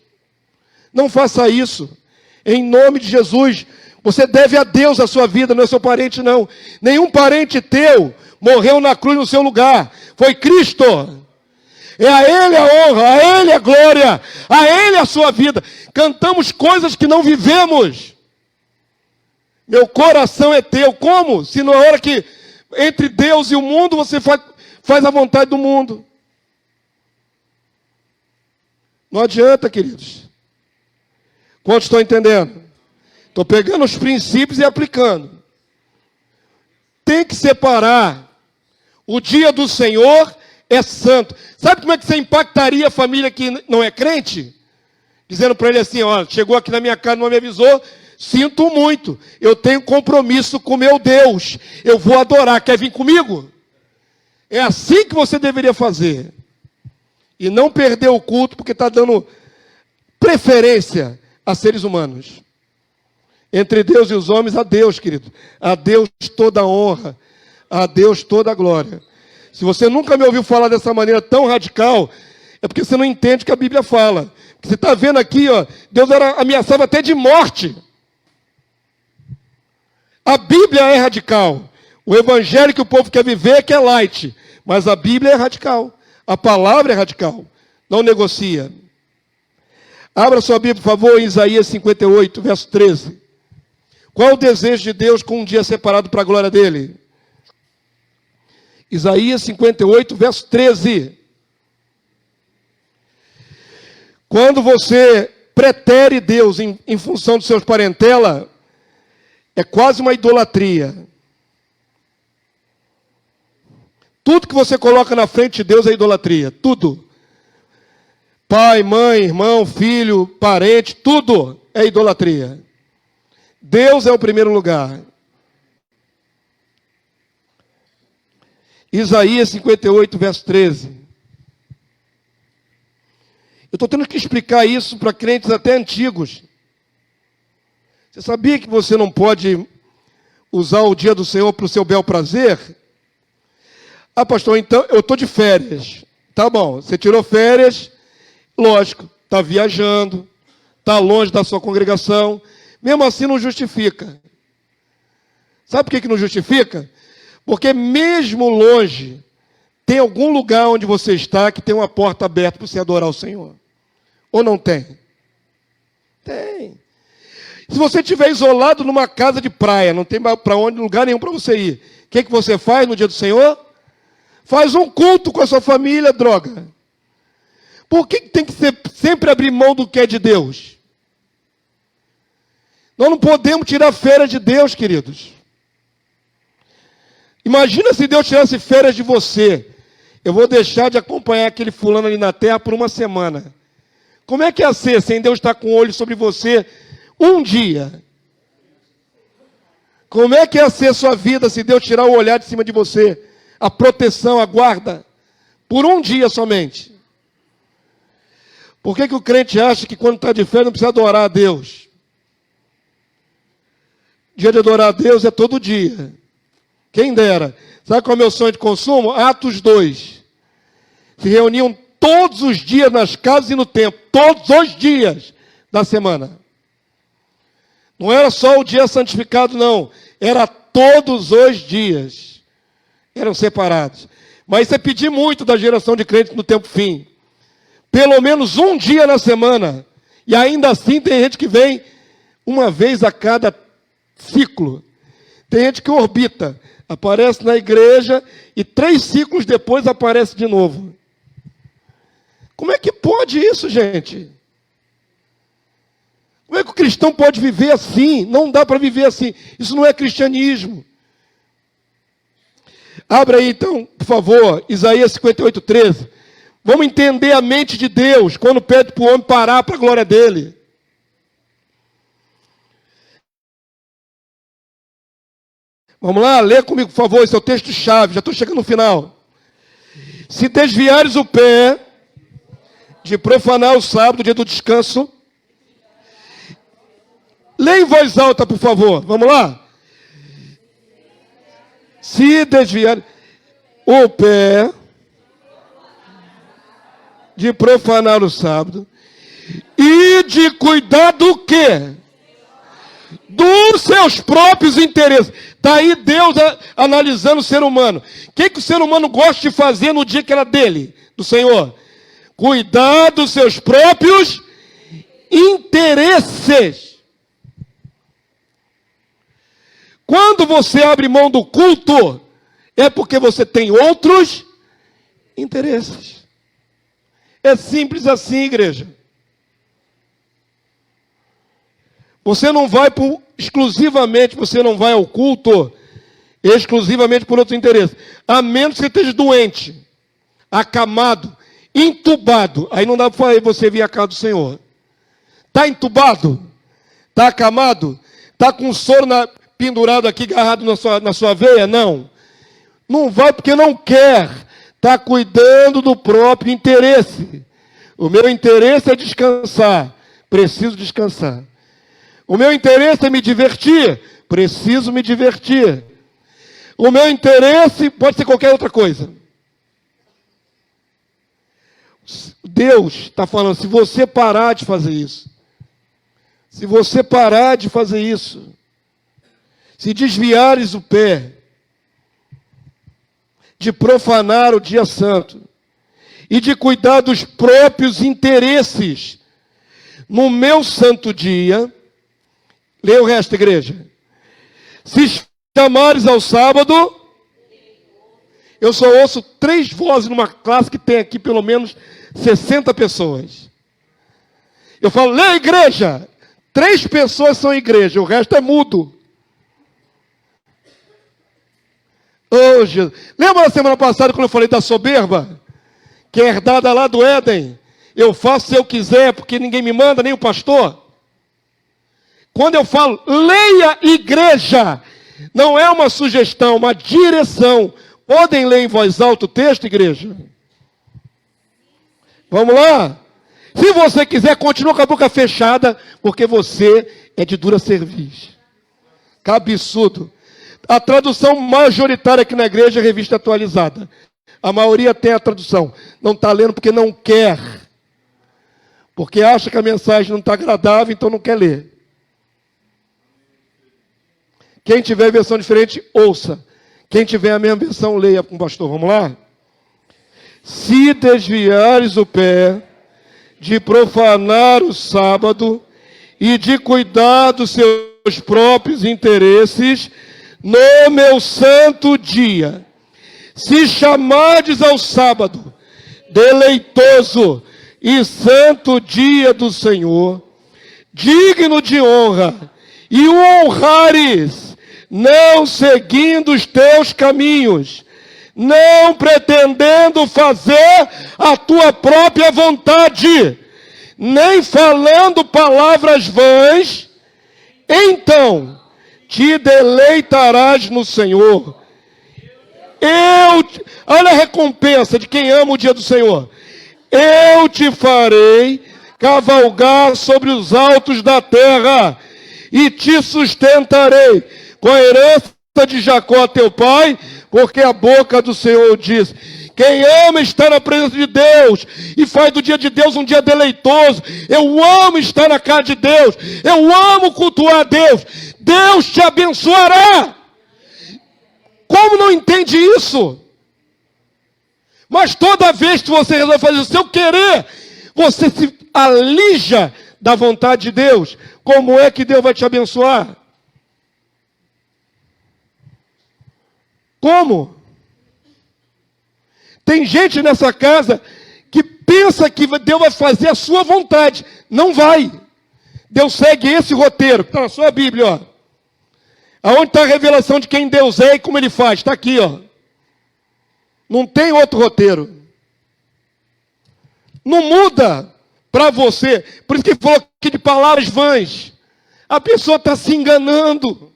Não faça isso. Em nome de Jesus, você deve a Deus a sua vida, não é seu parente, não. Nenhum parente teu morreu na cruz no seu lugar. Foi Cristo. É a Ele a honra, a Ele a glória, a Ele a sua vida. Cantamos coisas que não vivemos. Meu coração é teu. Como? Se na hora que entre Deus e o mundo você faz a vontade do mundo. Não adianta, queridos. Quantos estão entendendo? Estou pegando os princípios e aplicando. Tem que separar. O dia do Senhor é santo. Sabe como é que você impactaria a família que não é crente? Dizendo para ele assim, ó, chegou aqui na minha casa, não me avisou, sinto muito, eu tenho compromisso com meu Deus, eu vou adorar, quer vir comigo? É assim que você deveria fazer. E não perder o culto porque está dando preferência a seres humanos. Entre Deus e os homens, a Deus, querido. A Deus toda a honra, a Deus toda a glória. Se você nunca me ouviu falar dessa maneira tão radical, é porque você não entende o que a Bíblia fala. Você está vendo aqui, ó, Deus ameaçava até de morte. A Bíblia é radical. O evangelho que o povo quer viver é que é light. Mas a Bíblia é radical. A palavra é radical. Não negocia. Abra sua Bíblia, por favor, em Isaías 58, verso 13. Qual é o desejo de Deus com um dia separado para a glória dele? Isaías 58, verso 13. Quando você pretere Deus em função dos seus parentela, é quase uma idolatria. Tudo que você coloca na frente de Deus é idolatria. Tudo. Pai, mãe, irmão, filho, parente, tudo é idolatria. Deus é o primeiro lugar. Isaías 58, verso 13. Eu estou tendo que explicar isso para crentes até antigos. Você sabia que você não pode usar o dia do Senhor para o seu bel prazer? Ah, pastor, então eu estou de férias. Tá bom, você tirou férias, lógico, está viajando, está longe da sua congregação. Mesmo assim não justifica. Sabe por que não justifica? Porque mesmo longe, tem algum lugar onde você está que tem uma porta aberta para você adorar o Senhor. Ou não tem? Tem. Se você estiver isolado numa casa de praia, não tem para onde, lugar nenhum para você ir, o que você faz no dia do Senhor? Faz um culto com a sua família, droga. Por que tem que sempre abrir mão do que é de Deus? Nós não podemos tirar férias de Deus, queridos. Imagina se Deus tirasse férias de você. Eu vou deixar de acompanhar aquele fulano ali na terra por uma semana. Como é que ia ser sem Deus estar com o olho sobre você um dia? Como é que ia ser a sua vida se Deus tirar o olhar de cima de você? A proteção, a guarda, por um dia somente. Por que o crente acha que quando está de férias não precisa adorar a Deus? Dia de adorar a Deus é todo dia. Quem dera. Sabe qual é o meu sonho de consumo? Atos 2. Se reuniam todos os dias nas casas e no templo. Todos os dias da semana. Não era só o dia santificado, não. Era todos os dias. Eram separados. Mas isso é pedir muito da geração de crentes no tempo fim. Pelo menos um dia na semana. E ainda assim tem gente que vem uma vez a cada ciclo. Tem gente que orbita. Aparece na igreja e 3 ciclos depois aparece de novo. Como é que pode isso, gente? Como é que o cristão pode viver assim? Não dá para viver assim. Isso não é cristianismo. Abra aí então, por favor, Isaías 58, 13. Vamos entender a mente de Deus quando pede para o homem parar para a glória dele. Vamos lá, lê comigo, por favor, esse é o texto-chave, já estou chegando no final. Se desviares o pé de profanar o sábado, dia do descanso. Lê em voz alta, por favor, vamos lá. Se desviar o pé de profanar o sábado e de cuidar do quê? Dos seus próprios interesses. Está aí Deus analisando o ser humano. O que o ser humano gosta de fazer no dia que era dele, do Senhor? Cuidar dos seus próprios interesses. Quando você abre mão do culto, é porque você tem outros interesses. É simples assim, igreja. Você não vai exclusivamente, você não vai ao culto exclusivamente por outro interesse. A menos que você esteja doente, acamado, entubado. Aí não dá para você vir à casa do Senhor. Está entubado? Está acamado? Está com soro pendurado aqui, agarrado na sua veia? Não. Não vai porque não quer. Está cuidando do próprio interesse. O meu interesse é descansar. Preciso descansar. O meu interesse é me divertir. Preciso me divertir. O meu interesse pode ser qualquer outra coisa. Deus está falando, se você parar de fazer isso, se você parar de fazer isso, se desviares o pé de profanar o dia santo e de cuidar dos próprios interesses no meu santo dia, leia o resto, igreja. Se chamares ao sábado, eu só ouço 3 vozes numa classe que tem aqui pelo menos 60 pessoas. Eu falo, leia a igreja. 3 pessoas são igreja, o resto é mudo. Oh, Jesus. Lembra da semana passada quando eu falei da soberba? Que é herdada lá do Éden. Eu faço se eu quiser, porque ninguém me manda, nem o pastor. Quando eu falo, leia igreja, não é uma sugestão, uma direção. Podem ler em voz alta o texto, igreja? Vamos lá? Se você quiser, continua com a boca fechada, porque você é de dura cerviz. Cabeçudo. A tradução majoritária aqui na igreja é Revista Atualizada. A maioria tem a tradução. Não está lendo porque não quer. Porque acha que a mensagem não está agradável, então não quer ler. Quem tiver versão diferente, ouça. Quem tiver a mesma versão, leia com o pastor. Vamos lá? Se desviares o pé de profanar o sábado e de cuidar dos seus próprios interesses no meu santo dia, se chamardes ao sábado deleitoso e santo dia do Senhor, digno de honra, e o honrares, não seguindo os teus caminhos, não pretendendo fazer a tua própria vontade, nem falando palavras vãs, então te deleitarás no Senhor. Olha a recompensa de quem ama o dia do Senhor. Eu te farei cavalgar sobre os altos da terra e te sustentarei com a herança de Jacó teu pai, porque a boca do Senhor diz: quem ama estar na presença de Deus e faz do dia de Deus um dia deleitoso. Eu amo estar na casa de Deus. Eu amo cultuar a Deus. Deus te abençoará. Como não entende isso? Mas toda vez que você resolve fazer o seu querer, você se alija da vontade de Deus. Como é que Deus vai te abençoar? Como? Tem gente nessa casa que pensa que Deus vai fazer a sua vontade. Não vai. Deus segue esse roteiro, que está na sua Bíblia, ó. Aonde está a revelação de quem Deus é e como Ele faz? Está aqui, ó. Não tem outro roteiro. Não muda para você. Por isso que ele falou aqui de palavras vãs. A pessoa está se enganando,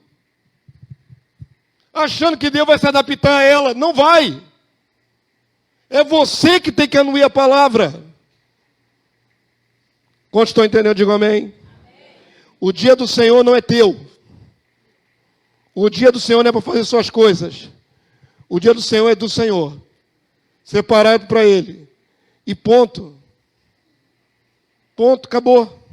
achando que Deus vai se adaptar a ela. Não vai. É você que tem que anuir a palavra. Quantos estão entendendo? Digo amém. O dia do Senhor não é teu. O dia do Senhor não é para fazer suas coisas. O dia do Senhor é do Senhor. Separado para Ele. E ponto. Ponto, acabou.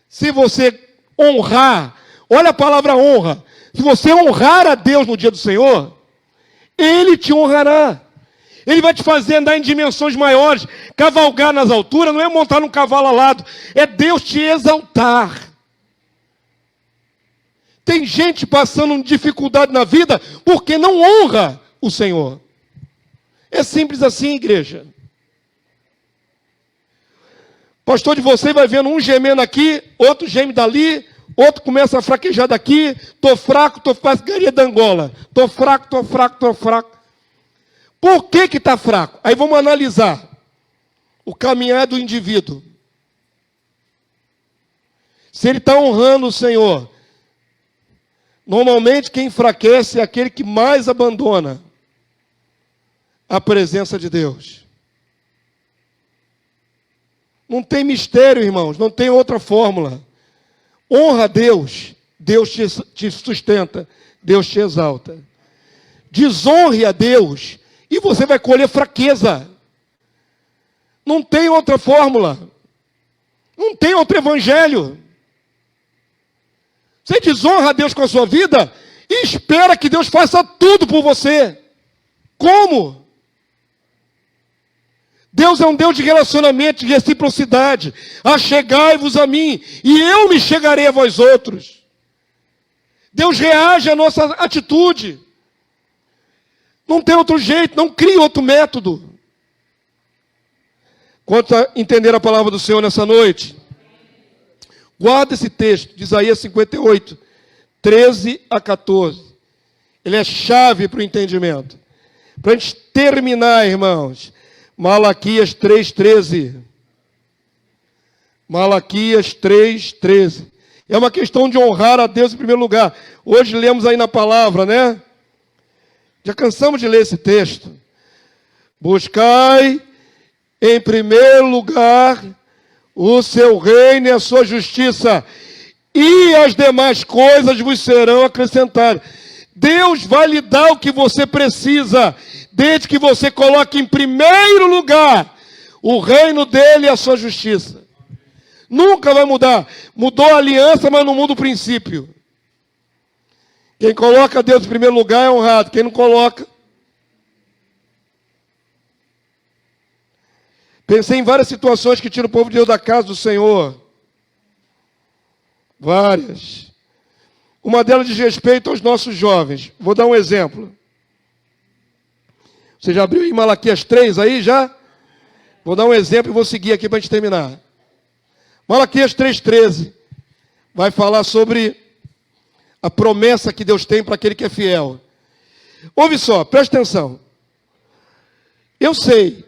Se você honrar, olha a palavra honra. Se você honrar a Deus no dia do Senhor, Ele te honrará. Ele vai te fazer andar em dimensões maiores. Cavalgar nas alturas não é montar num cavalo alado. É Deus te exaltar. Tem gente passando dificuldade na vida porque não honra o Senhor. É simples assim, igreja. Pastor de você vai vendo um gemendo aqui, outro geme dali, outro começa a fraquejar daqui. Estou fraco, estou fazendo garia da Angola. Estou fraco, estou fraco, estou fraco. Por que está fraco? Aí vamos analisar o caminhar do indivíduo. Se ele está honrando o Senhor, normalmente quem enfraquece é aquele que mais abandona a presença de Deus. Não tem mistério, irmãos, não tem outra fórmula. Honra a Deus, Deus te sustenta, Deus te exalta. Desonre a Deus e você vai colher fraqueza. Não tem outra fórmula. Não tem outro evangelho. Você desonra a Deus com a sua vida e espera que Deus faça tudo por você. Como? Deus é um Deus de relacionamento, de reciprocidade. Achegai-vos a mim, e eu me chegarei a vós outros. Deus reage à nossa atitude. Não tem outro jeito, não cria outro método. Quanto a entender a palavra do Senhor nessa noite, guarda esse texto de Isaías 58, 13 a 14. Ele é chave para o entendimento. Para a gente terminar, irmãos, Malaquias 3,13. Malaquias 3,13. É uma questão de honrar a Deus em primeiro lugar. Hoje lemos aí na palavra, né? Já cansamos de ler esse texto. Buscai em primeiro lugar o seu reino e a sua justiça, e as demais coisas vos serão acrescentadas. Deus vai lhe dar o que você precisa, desde que você coloque em primeiro lugar o reino dele e a sua justiça. Nunca vai mudar. Mudou a aliança, mas não muda o princípio. Quem coloca Deus em primeiro lugar é honrado. Quem não coloca... Pensei em várias situações que tiram o povo de Deus da casa do Senhor. Várias. Uma delas diz respeito aos nossos jovens. Vou dar um exemplo. Você já abriu em Malaquias 3 aí, já? Vou dar um exemplo e vou seguir aqui para a gente terminar. Malaquias 3,13 vai falar sobre a promessa que Deus tem para aquele que é fiel. Ouve só, presta atenção. Eu sei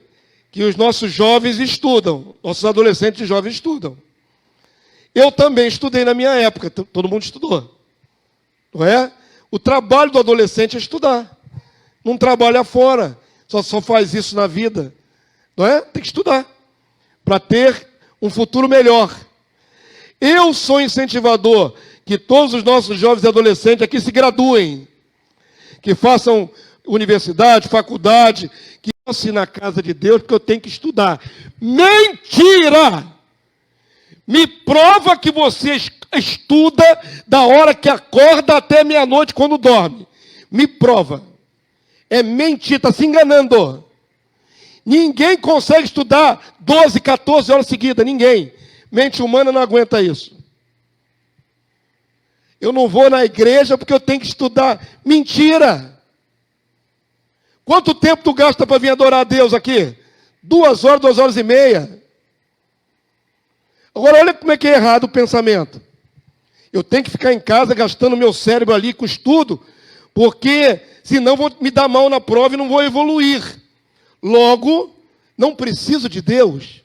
que os nossos jovens estudam, nossos adolescentes e jovens estudam. Eu também estudei na minha época, todo mundo estudou. Não é? O trabalho do adolescente é estudar. Não trabalha fora, só faz isso na vida. Não é? Tem que estudar para ter um futuro melhor. Eu sou incentivador que todos os nossos jovens e adolescentes aqui se graduem, que façam universidade, faculdade, que fosse na casa de Deus, porque eu tenho que estudar. Mentira! Me prova que você estuda da hora que acorda até meia-noite quando dorme. Me prova. É mentira, está se enganando. Ninguém consegue estudar 12, 14 horas seguidas, ninguém. Mente humana não aguenta isso. Eu não vou na igreja porque eu tenho que estudar. Mentira! Quanto tempo tu gasta para vir adorar a Deus aqui? 2 horas, 2 horas e meia. Agora olha como é que é errado o pensamento. Eu tenho que ficar em casa gastando meu cérebro ali com estudo, porque senão vou me dar mal na prova e não vou evoluir. Logo, não preciso de Deus.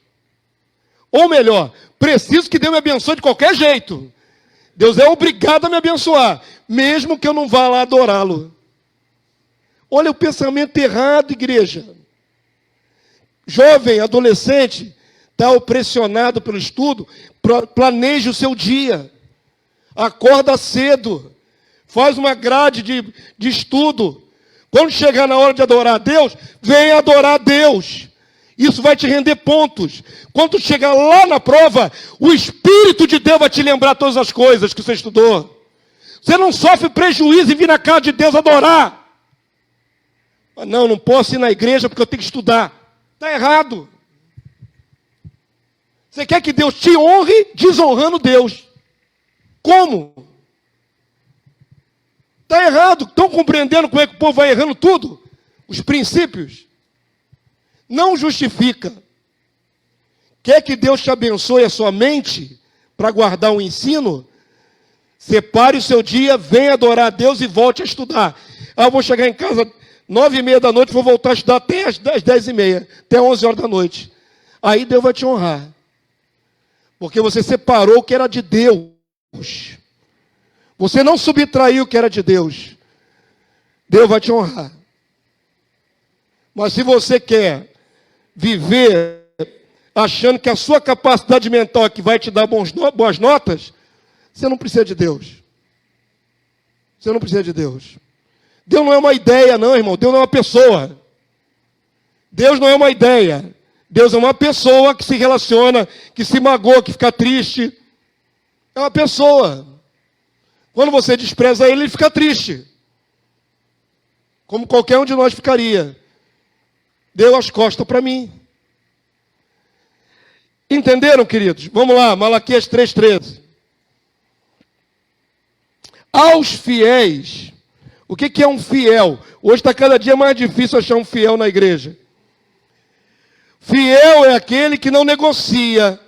Ou melhor, preciso que Deus me abençoe de qualquer jeito. Deus é obrigado a me abençoar, mesmo que eu não vá lá adorá-lo. Olha o pensamento errado, igreja. Jovem, adolescente, está pressionado pelo estudo, planeje o seu dia. Acorda cedo, faz uma grade de estudo. Quando chegar na hora de adorar a Deus, venha adorar a Deus. Isso vai te render pontos. Quando chegar lá na prova, o Espírito de Deus vai te lembrar todas as coisas que você estudou. Você não sofre prejuízo em vir na casa de Deus adorar. Não posso ir na igreja porque eu tenho que estudar. Está errado. Você quer que Deus te honre desonrando Deus. Como? Está errado. Estão compreendendo como é que o povo vai errando tudo? Os princípios. Não justifica. Quer que Deus te abençoe a sua mente para guardar o ensino? Separe o seu dia, venha adorar a Deus e volte a estudar. Eu vou chegar em casa 9h30 da noite, vou voltar a estudar até às 10h30, até 11 horas da noite. Aí Deus vai te honrar. Porque você separou o que era de Deus. Você não subtraiu o que era de Deus. Deus vai te honrar. Mas se você quer viver achando que a sua capacidade mental é que vai te dar boas notas, você não precisa de Deus. Você não precisa de Deus. Deus não é uma ideia, não, irmão. Deus não é uma pessoa. Deus não é uma ideia. Deus é uma pessoa que se relaciona, que se magoa, que fica triste. É uma pessoa. Quando você despreza ele, ele fica triste. Como qualquer um de nós ficaria. Deu as costas para mim. Entenderam, queridos? Vamos lá, Malaquias 3,13. Aos fiéis. O que é um fiel? Hoje está cada dia mais difícil achar um fiel na igreja. Fiel é aquele que não negocia.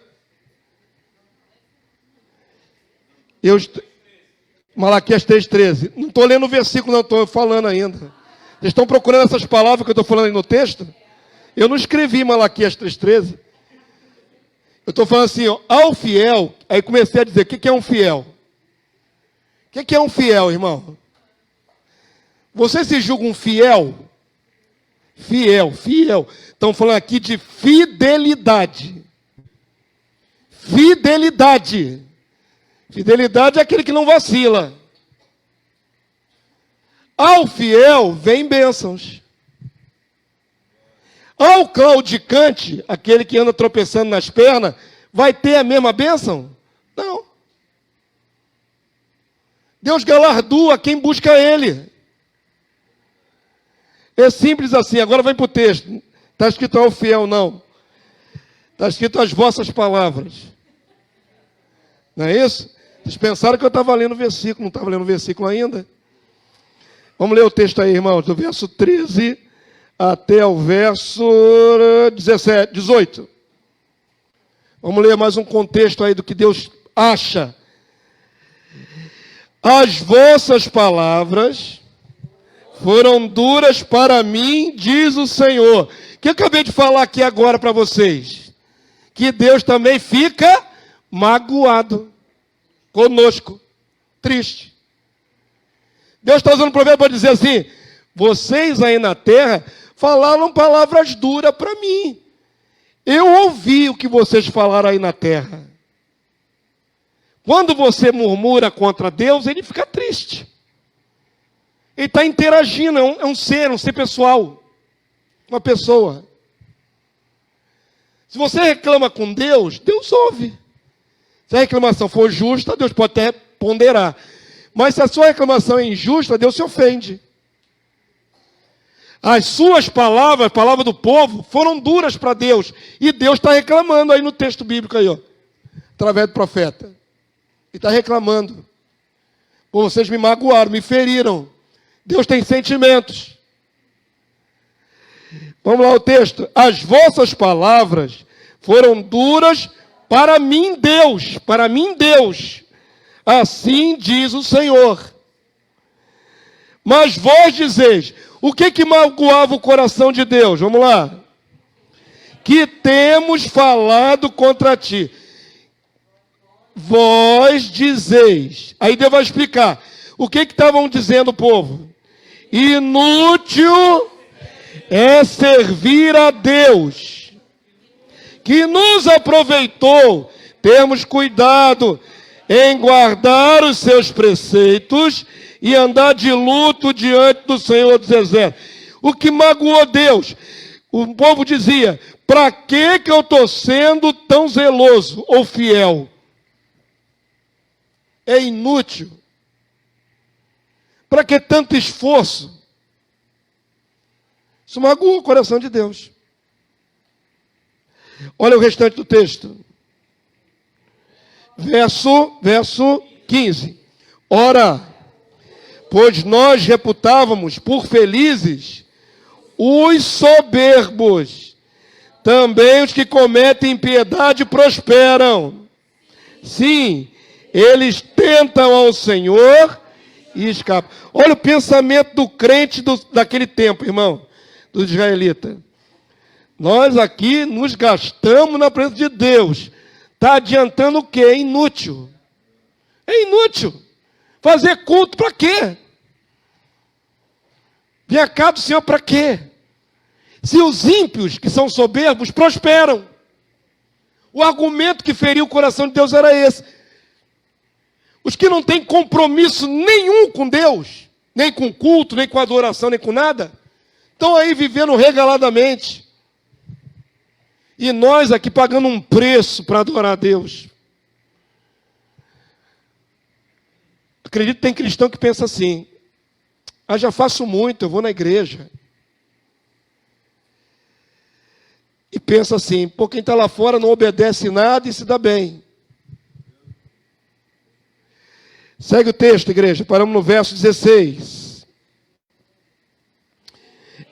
Malaquias 3,13. Não estou lendo o versículo, não, estou falando ainda. Vocês estão procurando essas palavras que eu estou falando aí no texto? Eu não escrevi Malaquias 3,13. Eu estou falando assim, ó, ao fiel. Aí comecei a dizer, o que é um fiel? O que é um fiel, irmão? Você se julga um fiel? Fiel. Estão falando aqui de fidelidade. Fidelidade. Fidelidade é aquele que não vacila. Ao fiel vem bênçãos. Ao claudicante, aquele que anda tropeçando nas pernas, vai ter a mesma bênção? Não. Deus galardoa quem busca ele. É simples assim. Agora vem para o texto. Está escrito ao fiel, não. Está escrito as vossas palavras. Não é isso? Vocês pensaram que eu estava lendo o versículo. Não estava lendo o versículo ainda? Vamos ler o texto aí, irmãos. Do verso 13 até o verso 18. Vamos ler mais um contexto aí do que Deus acha. As vossas palavras foram duras para mim, diz o Senhor. O que eu acabei de falar aqui agora para vocês? Que Deus também fica magoado conosco, triste. Deus está usando o provérbio para dizer assim, vocês aí na terra falaram palavras duras para mim. Eu ouvi o que vocês falaram aí na terra. Quando você murmura contra Deus, ele fica triste. Ele está interagindo, é um ser pessoal. Uma pessoa. Se você reclama com Deus, Deus ouve. Se a reclamação for justa, Deus pode até ponderar. Mas se a sua reclamação é injusta, Deus se ofende. As suas palavras, a palavra do povo, foram duras para Deus. E Deus está reclamando aí no texto bíblico, aí, ó, através do profeta. Ele está reclamando. Pô, vocês me magoaram, me feriram. Deus tem sentimentos. Vamos lá o texto. As vossas palavras foram duras para mim, Deus. Para mim, Deus. Assim diz o Senhor. Mas vós dizeis, o que magoava o coração de Deus? Vamos lá. Que temos falado contra ti. Vós dizeis. Aí Deus vai explicar. O que estavam dizendo o povo? Inútil é servir a Deus, que nos aproveitou. Temos cuidado em guardar os seus preceitos e andar de luto diante do Senhor dos Exércitos. O que magoou Deus? O povo dizia, para que eu estou sendo tão zeloso ou fiel? É inútil. Para que tanto esforço? Isso magoou o coração de Deus. Olha o restante do texto. Verso 15. Ora, pois nós reputávamos por felizes os soberbos, também os que cometem impiedade prosperam. Sim, eles tentam ao Senhor e escapam. Olha o pensamento do crente daquele tempo, irmão, do israelita. Nós aqui nos gastamos na presença de Deus. Está adiantando o quê? É inútil. É inútil. Fazer culto para quê? Vem cá do Senhor para quê? Se os ímpios, que são soberbos, prosperam. O argumento que feriu o coração de Deus era esse. Os que não têm compromisso nenhum com Deus, nem com culto, nem com adoração, nem com nada, estão aí vivendo regaladamente. E nós aqui pagando um preço para adorar a Deus. Acredito que tem cristão que pensa assim: ah, já faço muito, eu vou na igreja. E pensa assim: pô, quem está lá fora não obedece nada e se dá bem. Segue o texto, igreja, paramos no verso 16.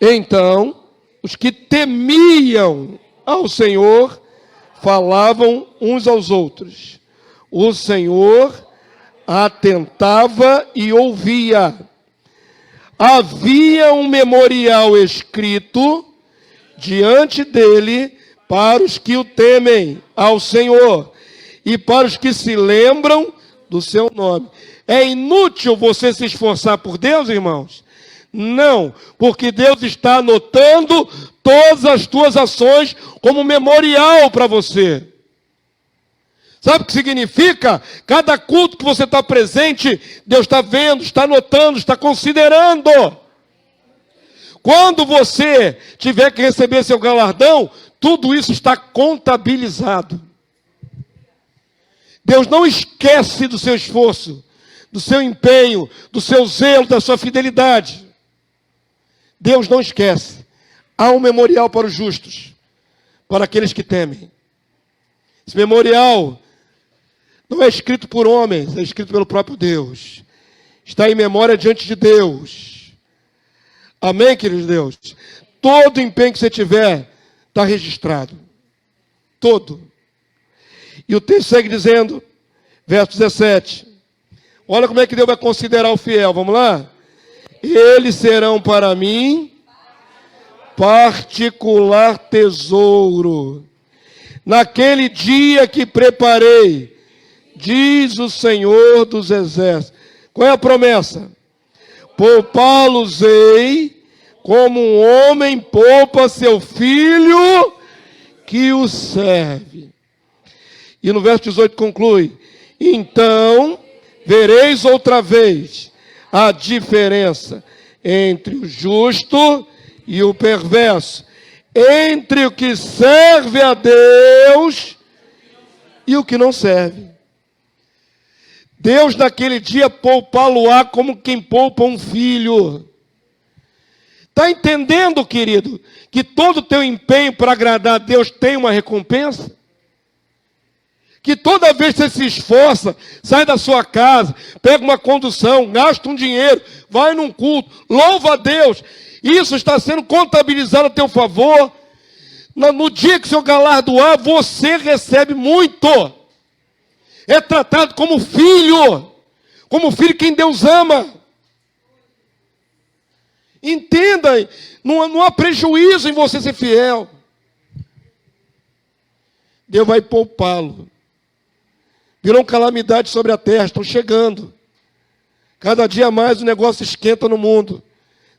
Então, os que temiam ao Senhor falavam uns aos outros. O Senhor atentava e ouvia. Havia um memorial escrito diante dele para os que o temem ao Senhor e para os que se lembram do seu nome. É inútil você se esforçar por Deus, irmãos? Não, porque Deus está anotando todas as tuas ações como memorial para você. Sabe o que significa? Cada culto que você está presente, Deus está vendo, está anotando, está considerando. Quando você tiver que receber seu galardão, tudo isso está contabilizado. Deus não esquece do seu esforço, do seu empenho, do seu zelo, da sua fidelidade. Deus não esquece. Há um memorial para os justos, para aqueles que temem. Esse memorial não é escrito por homens, é escrito pelo próprio Deus. Está em memória diante de Deus. Amém, queridos Deus? Todo empenho que você tiver está registrado. Todo. E o texto segue dizendo, verso 17. Olha como é que Deus vai considerar o fiel. Vamos lá? Eles serão para mim particular tesouro. Naquele dia que preparei, diz o Senhor dos Exércitos. Qual é a promessa? Poupá-los-ei como um homem poupa seu filho que o serve. E no verso 18 conclui: então vereis outra vez a diferença entre o justo e o perverso, entre o que serve a Deus e o que não serve. Deus naquele dia poupá-lo-á como quem poupa um filho. Está entendendo, querido, que todo o teu empenho para agradar a Deus tem uma recompensa? Que toda vez que você se esforça, sai da sua casa, pega uma condução, gasta um dinheiro, vai num culto, louva a Deus, isso está sendo contabilizado a teu favor. No dia que o Senhor galardoar, você recebe muito. É tratado como filho quem Deus ama. Entenda, não há prejuízo em você ser fiel. Deus vai poupá-lo. Virão calamidades sobre a terra, estão chegando. Cada dia mais o negócio esquenta no mundo.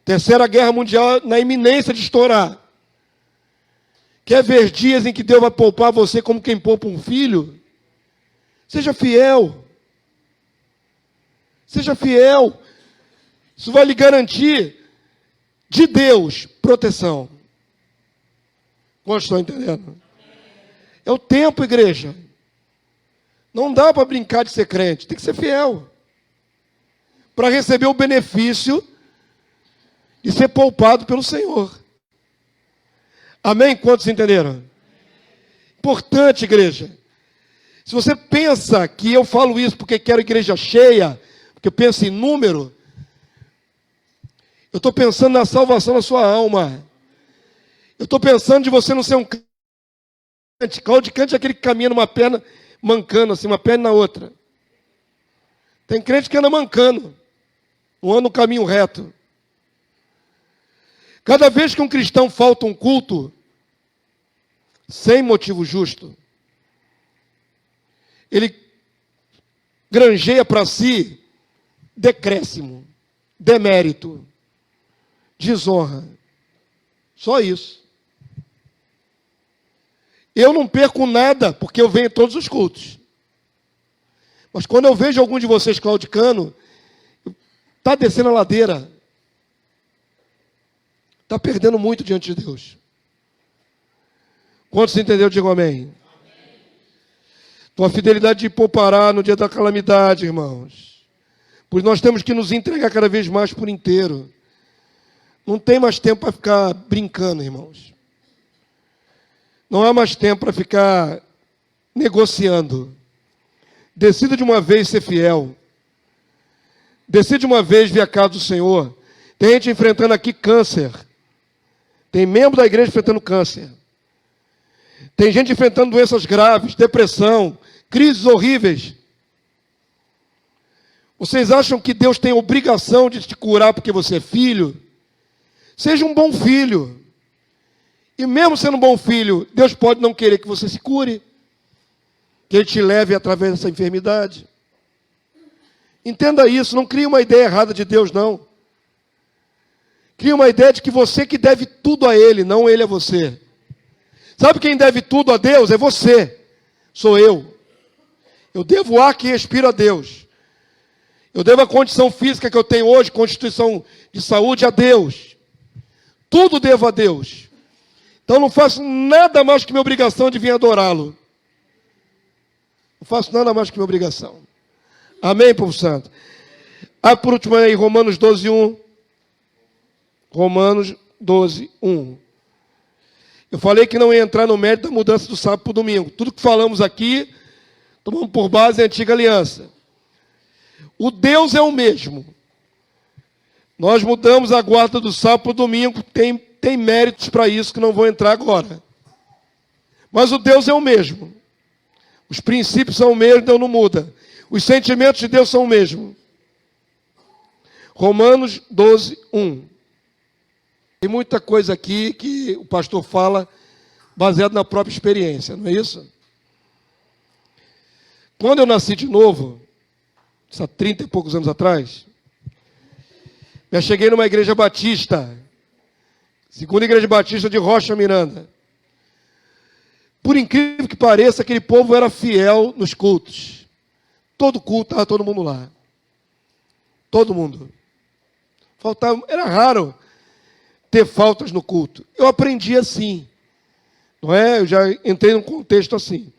Terceira Guerra Mundial na iminência de estourar. Quer ver dias em que Deus vai poupar você como quem poupa um filho? Seja fiel. Seja fiel. Isso vai lhe garantir de Deus proteção. Quantos estão entendendo? É o tempo, igreja. Não dá para brincar de ser crente, tem que ser fiel. Para receber o benefício de ser poupado pelo Senhor. Amém? Quantos entenderam? Importante, igreja. Se você pensa que eu falo isso porque quero igreja cheia, porque eu penso em número, eu estou pensando na salvação da sua alma. Eu estou pensando de você não ser um crente. Claudicante é aquele que caminha numa perna mancando, assim, uma perna na outra. Tem crente que anda mancando, não anda no caminho reto. Cada vez que um cristão falta um culto, sem motivo justo, ele granjeia para si decréscimo, demérito, desonra. Só isso. Eu não perco nada, porque eu venho em todos os cultos. Mas quando eu vejo algum de vocês claudicando, está descendo a ladeira. Está perdendo muito diante de Deus. Quantos entenderam, digam amém. Tua fidelidade te poupará no dia da calamidade, irmãos. Pois nós temos que nos entregar cada vez mais por inteiro. Não tem mais tempo para ficar brincando, irmãos. Não há mais tempo para ficar negociando. Decida de uma vez ser fiel. Decida de uma vez vir à casa do Senhor. Tem gente enfrentando aqui câncer. Tem membro da igreja enfrentando câncer. Tem gente enfrentando doenças graves, depressão, crises horríveis. Vocês acham que Deus tem obrigação de te curar porque você é filho? Seja um bom filho. E mesmo sendo um bom filho, Deus pode não querer que você se cure. Que Ele te leve através dessa enfermidade. Entenda isso, não crie uma ideia errada de Deus, não. Crie uma ideia de que você que deve tudo a Ele, não Ele a você. Sabe quem deve tudo a Deus? É você. Sou eu. Eu devo o ar que respiro a Deus. Eu devo a condição física que eu tenho hoje, constituição de saúde, a Deus. Tudo devo a Deus. Então não faço nada mais que minha obrigação de vir adorá-lo. Não faço nada mais que minha obrigação. Amém, povo santo? Por último aí, Romanos 12, 1. Romanos 12, 1. Eu falei que não ia entrar no mérito da mudança do sábado para o domingo. Tudo que falamos aqui, tomamos por base a antiga aliança. O Deus é o mesmo. Nós mudamos a guarda do sábado para o domingo. Tem méritos para isso que não vou entrar agora. Mas o Deus é o mesmo. Os princípios são o mesmo, Deus não muda. Os sentimentos de Deus são o mesmo. Romanos 12, 1. Tem muita coisa aqui que o pastor fala baseado na própria experiência, não é isso? Quando eu nasci de novo, há 30 e poucos anos atrás, eu cheguei numa igreja batista, segunda igreja batista de Rocha Miranda. Por incrível que pareça, aquele povo era fiel nos cultos. Todo culto, estava todo mundo lá. Todo mundo. Faltava, era raro ter faltas no culto. Eu aprendi assim. Não é? Eu já entrei num contexto assim.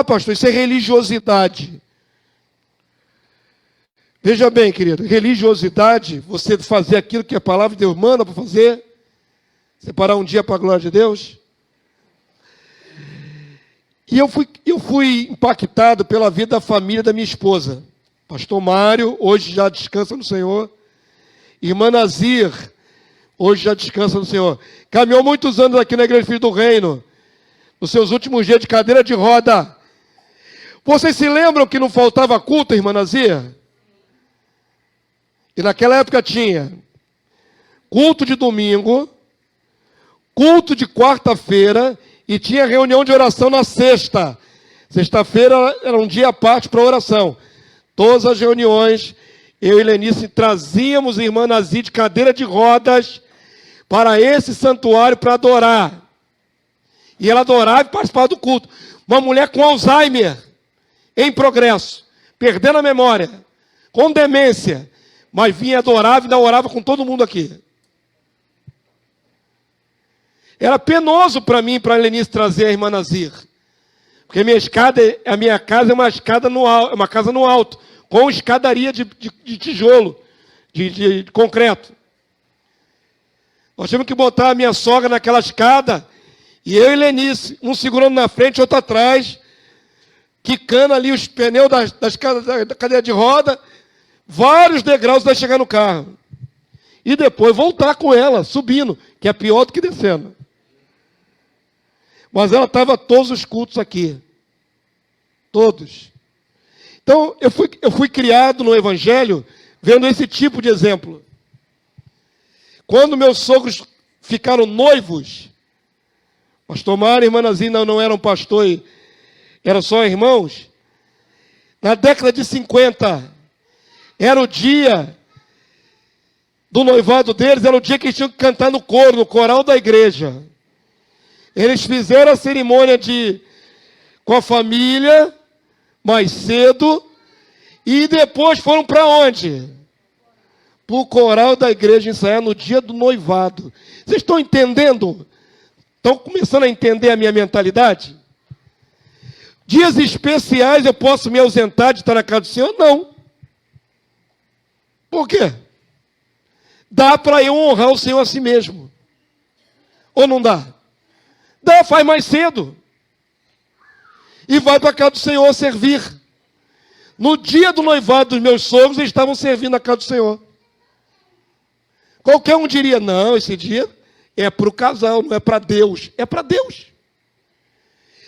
Pastor, isso é religiosidade. Veja bem, querido, religiosidade, você fazer aquilo que a palavra de Deus manda para fazer, separar um dia para a glória de Deus. E eu fui impactado pela vida da família da minha esposa. Pastor Mário, hoje já descansa no Senhor. Irmã Nazir, hoje já descansa no Senhor. Caminhou muitos anos aqui na Igreja Filho do Reino, nos seus últimos dias de cadeira de roda. Vocês se lembram que não faltava culto, irmã Nazir? E naquela época tinha culto de domingo, culto de quarta-feira e tinha reunião de oração na sexta. Sexta-feira era um dia à parte para oração. Todas as reuniões, eu e Lenice trazíamos a irmã Nazir de cadeira de rodas para esse santuário para adorar. E ela adorava e participava do culto. Uma mulher com Alzheimer, em progresso, perdendo a memória, com demência, mas vinha, adorava e ainda orava com todo mundo aqui. Era penoso para mim, para a Lenice trazer a irmã Nazir. Porque a minha casa é uma escada no alto, é uma casa no alto, com escadaria de tijolo, de concreto. Nós tivemos que botar a minha sogra naquela escada, e eu e Lenice, um segurando na frente, outro atrás, quicando ali os pneus da cadeira de roda, vários degraus até chegar no carro. E depois voltar com ela, subindo, que é pior do que descendo. Mas ela estava todos os cultos aqui. Todos. Então, eu fui criado no Evangelho vendo esse tipo de exemplo. Quando meus sogros ficaram noivos, pastor Mário e irmã Nazir não eram pastor, eram só irmãos. Na década de 50, era o dia do noivado deles, era o dia que eles tinham que cantar no coro, no coral da igreja. Eles fizeram a cerimônia com a família, mais cedo, e depois foram para onde? Para o coral da igreja ensaiar no dia do noivado. Vocês estão entendendo? Estão começando a entender a minha mentalidade? Dias especiais eu posso me ausentar de estar na casa do Senhor? Não. Por quê? Dá para eu honrar o Senhor a si mesmo. Ou não dá? Dá, faz mais cedo. E vai para a casa do Senhor servir. No dia do noivado dos meus sogros, eles estavam servindo na casa do Senhor. Qualquer um diria, não, esse dia é para o casal, não é para Deus. É para Deus.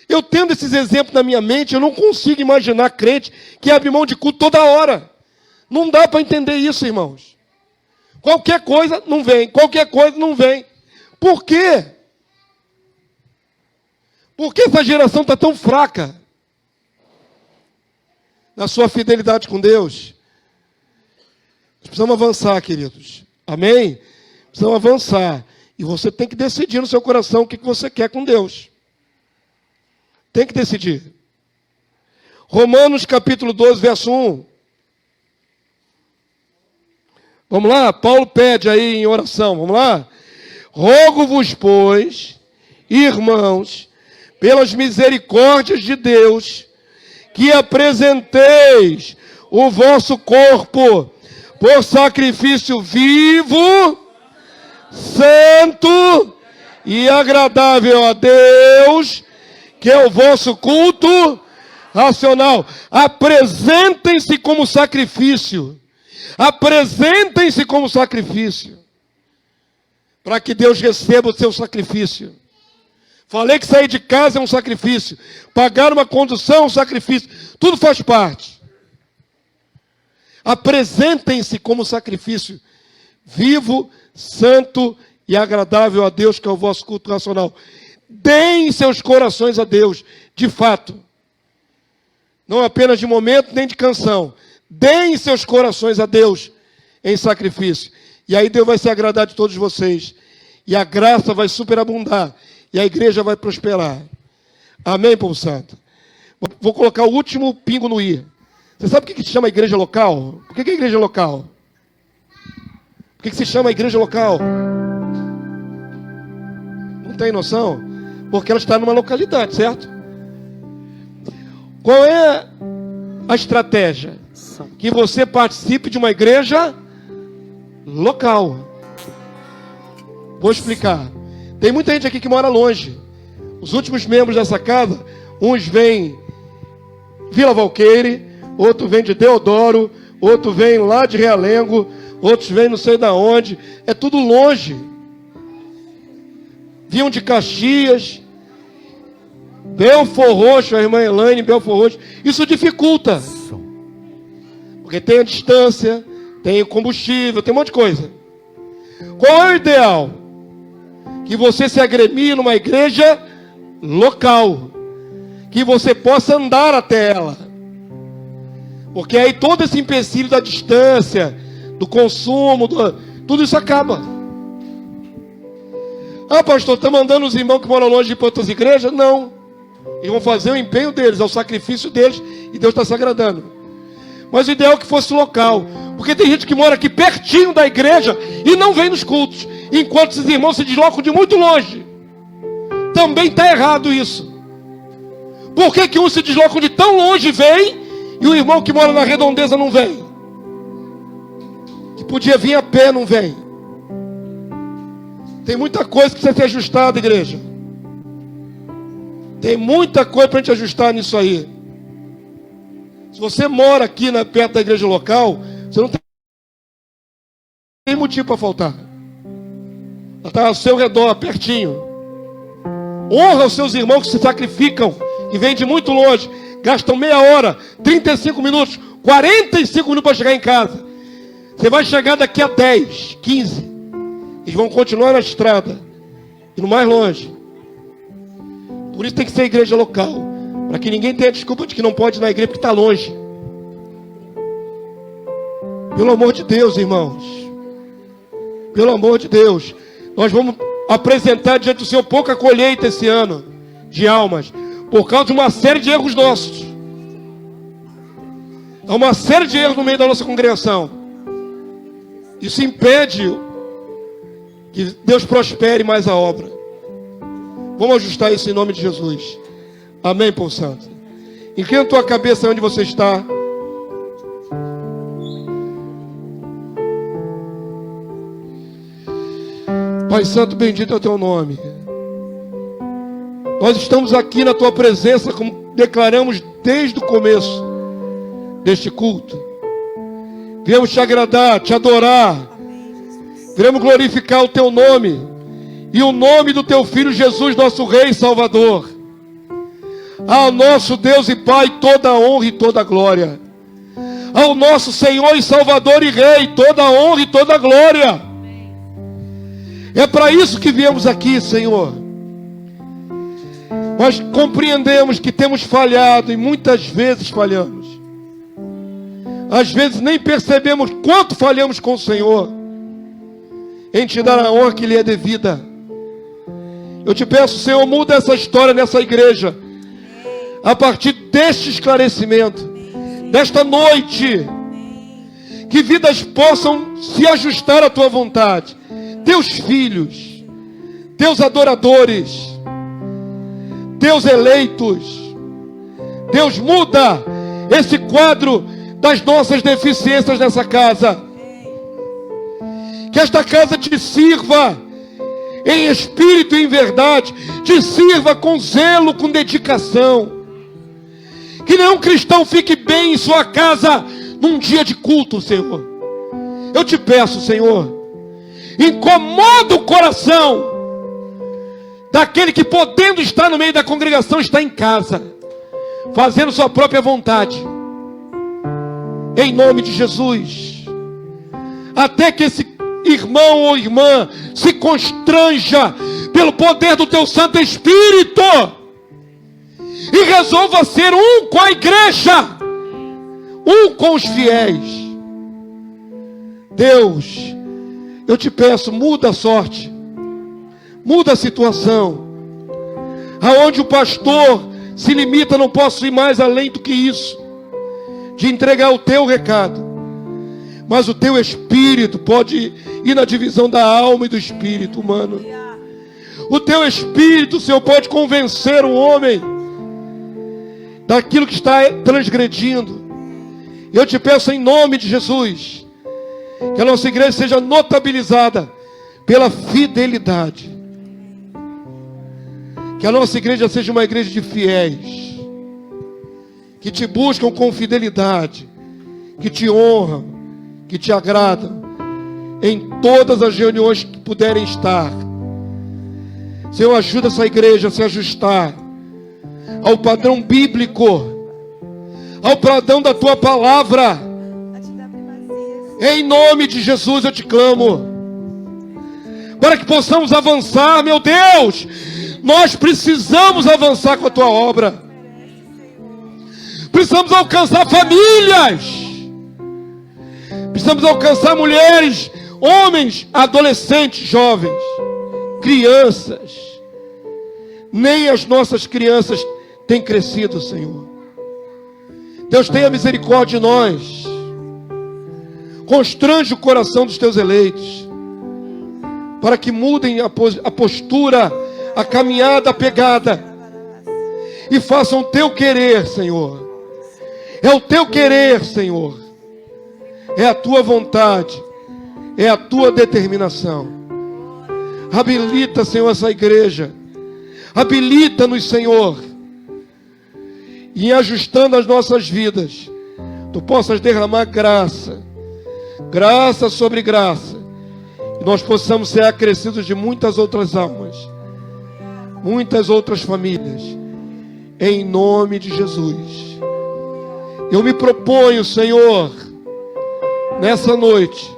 Eu tendo esses exemplos na minha mente, eu não consigo imaginar crente que abre mão de culto toda hora. Não dá para entender isso, irmãos. Qualquer coisa não vem, qualquer coisa não vem. Por quê? Por que essa geração está tão fraca na sua fidelidade com Deus? Nós precisamos avançar, queridos. Amém? Precisamos avançar. E você tem que decidir no seu coração o que você quer com Deus. Tem que decidir. Romanos capítulo 12, verso 1. Vamos lá? Paulo pede aí em oração. Vamos lá? Rogo-vos, pois, irmãos, pelas misericórdias de Deus, que apresenteis o vosso corpo por sacrifício vivo, santo e agradável a Deus, que é o vosso culto racional. Apresentem-se como sacrifício. Apresentem-se como sacrifício. Para que Deus receba o seu sacrifício. Falei que sair de casa é um sacrifício. Pagar uma condução é um sacrifício. Tudo faz parte. Apresentem-se como sacrifício vivo, santo e agradável a Deus, que é o vosso culto racional. Deem seus corações a Deus, de fato. Não apenas de momento, nem de canção. Deem seus corações a Deus em sacrifício. E aí Deus vai se agradar de todos vocês. E a graça vai superabundar. E a igreja vai prosperar. Amém, povo santo? Vou colocar o último pingo no i. Você sabe o que se chama igreja local? Por que é igreja local? Por que se chama igreja local? Não tem noção? Porque ela está numa localidade, certo? Qual é a estratégia? Que você participe de uma igreja local. Vou explicar. Tem muita gente aqui que mora longe. Os últimos membros dessa casa, uns vêm Vila Valqueire, outro vem de Deodoro, outro vem lá de Realengo, outros vêm não sei da onde. É tudo longe. Vinham de Caxias, Belfor Roxo, a irmã Elaine, Belfor Roxo. Isso dificulta. Porque tem a distância, tem o combustível, tem um monte de coisa. Qual é o ideal? Que você se agremie numa igreja local. Que você possa andar até ela. Porque aí todo esse empecilho da distância, do consumo, tudo isso acaba. Ah, pastor, está mandando os irmãos que moram longe de outras igrejas? Não. Eles vão fazer o empenho deles, é o sacrifício deles, e Deus está se agradando. Mas o ideal é que fosse local. Porque tem gente que mora aqui pertinho da igreja e não vem nos cultos. Enquanto esses irmãos se deslocam de muito longe. Também está errado isso. Por que uns se deslocam de tão longe e vem, e o irmão que mora na redondeza não vem? Que podia vir a pé, não vem. Tem muita coisa que precisa ser ajustada, igreja. Tem muita coisa para a gente ajustar nisso aí. Se você mora aqui perto da igreja local, você não tem motivo para faltar. Ela está ao seu redor, pertinho. Honra os seus irmãos que se sacrificam, que vêm de muito longe, gastam meia hora, 35 minutos, 45 minutos para chegar em casa. Você vai chegar daqui a 10, 15. Eles vão continuar na estrada, indo mais longe. Por isso tem que ser igreja local. Para que ninguém tenha desculpa de que não pode ir na igreja porque está longe. Pelo amor de Deus, irmãos. Pelo amor de Deus. Nós vamos apresentar diante do Senhor pouca colheita esse ano de almas. Por causa de uma série de erros nossos. Há uma série de erros no meio da nossa congregação. Isso impede que Deus prospere mais a obra. Vamos ajustar isso em nome de Jesus. Amém, povo santo. Inclina a tua cabeça onde você está. Pai Santo, bendito é o teu nome. Nós estamos aqui na tua presença, como declaramos desde o começo deste culto. Viemos te agradar, te adorar. Viemos glorificar o teu nome e o nome do teu Filho Jesus, nosso Rei e Salvador. Ao nosso Deus e Pai toda a honra e toda a glória. Ao nosso Senhor e Salvador e Rei toda a honra e toda a glória. É para isso que viemos aqui, Senhor. Nós compreendemos que temos falhado e muitas vezes falhamos. Às vezes nem percebemos quanto falhamos com o Senhor em te dar a honra que lhe é devida. Eu te peço, Senhor, muda essa história nessa igreja. A partir deste esclarecimento, desta noite, que vidas possam se ajustar à tua vontade. Teus filhos, teus adoradores, teus eleitos. Deus, muda esse quadro das nossas deficiências nessa casa. Que esta casa te sirva em espírito e em verdade, te sirva com zelo, com dedicação. Que nenhum cristão fique bem em sua casa num dia de culto, Senhor. Eu te peço, Senhor, incomoda o coração daquele que, podendo estar no meio da congregação, está em casa, fazendo sua própria vontade. Em nome de Jesus. Até que esse irmão ou irmã se constranja pelo poder do teu Santo Espírito e resolva ser um com a igreja, um com os fiéis. Deus, eu te peço, muda a sorte, muda a situação. Aonde o pastor se limita, não posso ir mais além do que isso, de entregar o teu recado. Mas o teu espírito pode ir na divisão da alma e do espírito humano. O teu espírito, Senhor, pode convencer o homem daquilo que está transgredindo. Eu te peço em nome de Jesus, que a nossa igreja seja notabilizada pela fidelidade. Que a nossa igreja seja uma igreja de fiéis, que te buscam com fidelidade, que te honram, que te agradam em todas as reuniões que puderem estar. Senhor, ajuda essa igreja a se ajustar ao padrão bíblico, ao padrão da tua palavra. Em nome de Jesus eu te clamo, para que possamos avançar, meu Deus. Nós precisamos avançar com a tua obra. Precisamos alcançar famílias. Precisamos alcançar mulheres, homens, adolescentes, jovens, crianças. Nem as nossas crianças têm crescido, Senhor. Deus, tenha misericórdia de nós. Constrange o coração dos teus eleitos, para que mudem a postura, a caminhada, a pegada, e façam o teu querer, Senhor. É o teu querer, Senhor. É a tua vontade, é a tua determinação. Habilita, Senhor, essa igreja. Habilita-nos, Senhor. E ajustando as nossas vidas, tu possas derramar graça, graça sobre graça, e nós possamos ser acrescidos de muitas outras almas, muitas outras famílias, em nome de Jesus. Eu me proponho, Senhor, nessa noite,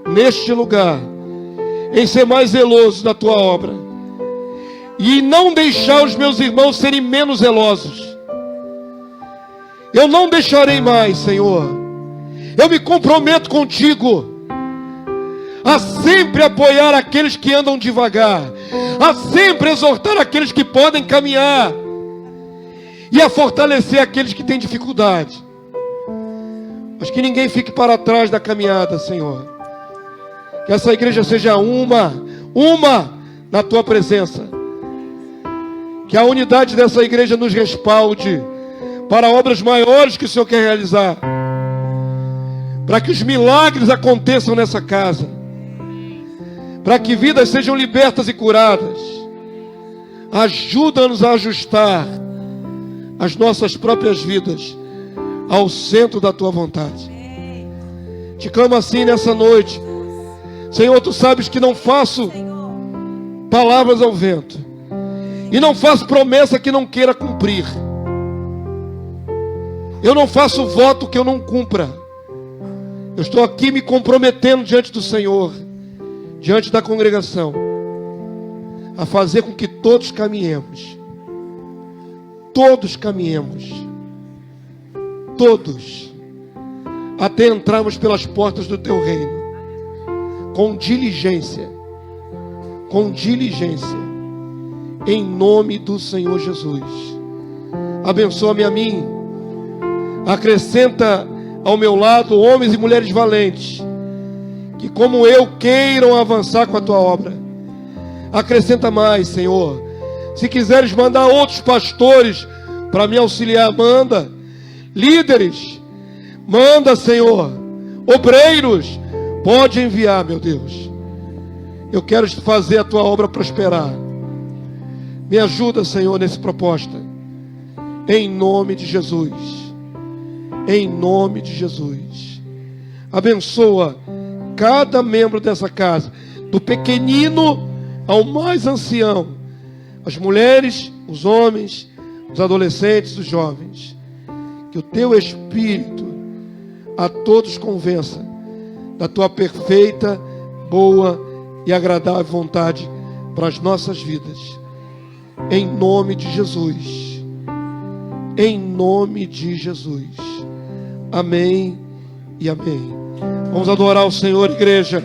neste lugar, em ser mais zeloso da tua obra, e não deixar os meus irmãos serem menos zelosos. Eu não deixarei mais, Senhor. Eu me comprometo contigo a sempre apoiar aqueles que andam devagar, a sempre exortar aqueles que podem caminhar, e a fortalecer aqueles que têm dificuldade. Mas que ninguém fique para trás da caminhada, Senhor. Que essa igreja seja uma na tua presença. Que a unidade dessa igreja nos respalde para obras maiores que o Senhor quer realizar. Para que os milagres aconteçam nessa casa. Para que vidas sejam libertas e curadas. Ajuda-nos a ajustar as nossas próprias vidas ao centro da tua vontade. Te clamo assim nessa noite. Senhor, tu sabes que não faço palavras ao vento. E não faço promessa que não queira cumprir. Eu não faço voto que eu não cumpra. Eu estou aqui me comprometendo diante do Senhor, diante da congregação, a fazer com que todos caminhemos. Todos caminhemos. Todos. Até entrarmos pelas portas do teu reino. Com diligência. Com diligência. Em nome do Senhor Jesus. Abençoa-me a mim. Acrescenta ao meu lado homens e mulheres valentes, que como eu queiram avançar com a tua obra. Acrescenta mais, Senhor. Se quiseres mandar outros pastores para me auxiliar, manda. Líderes, manda, Senhor. Obreiros, pode enviar, meu Deus. Eu quero fazer a tua obra prosperar. Me ajuda, Senhor, nessa proposta. Em nome de Jesus. Em nome de Jesus. Abençoa cada membro dessa casa, do pequenino ao mais ancião, as mulheres, os homens, os adolescentes, os jovens. Que o teu Espírito a todos convença da tua perfeita, boa e agradável vontade para as nossas vidas. Em nome de Jesus. Em nome de Jesus. Amém e amém. Vamos adorar o Senhor, igreja.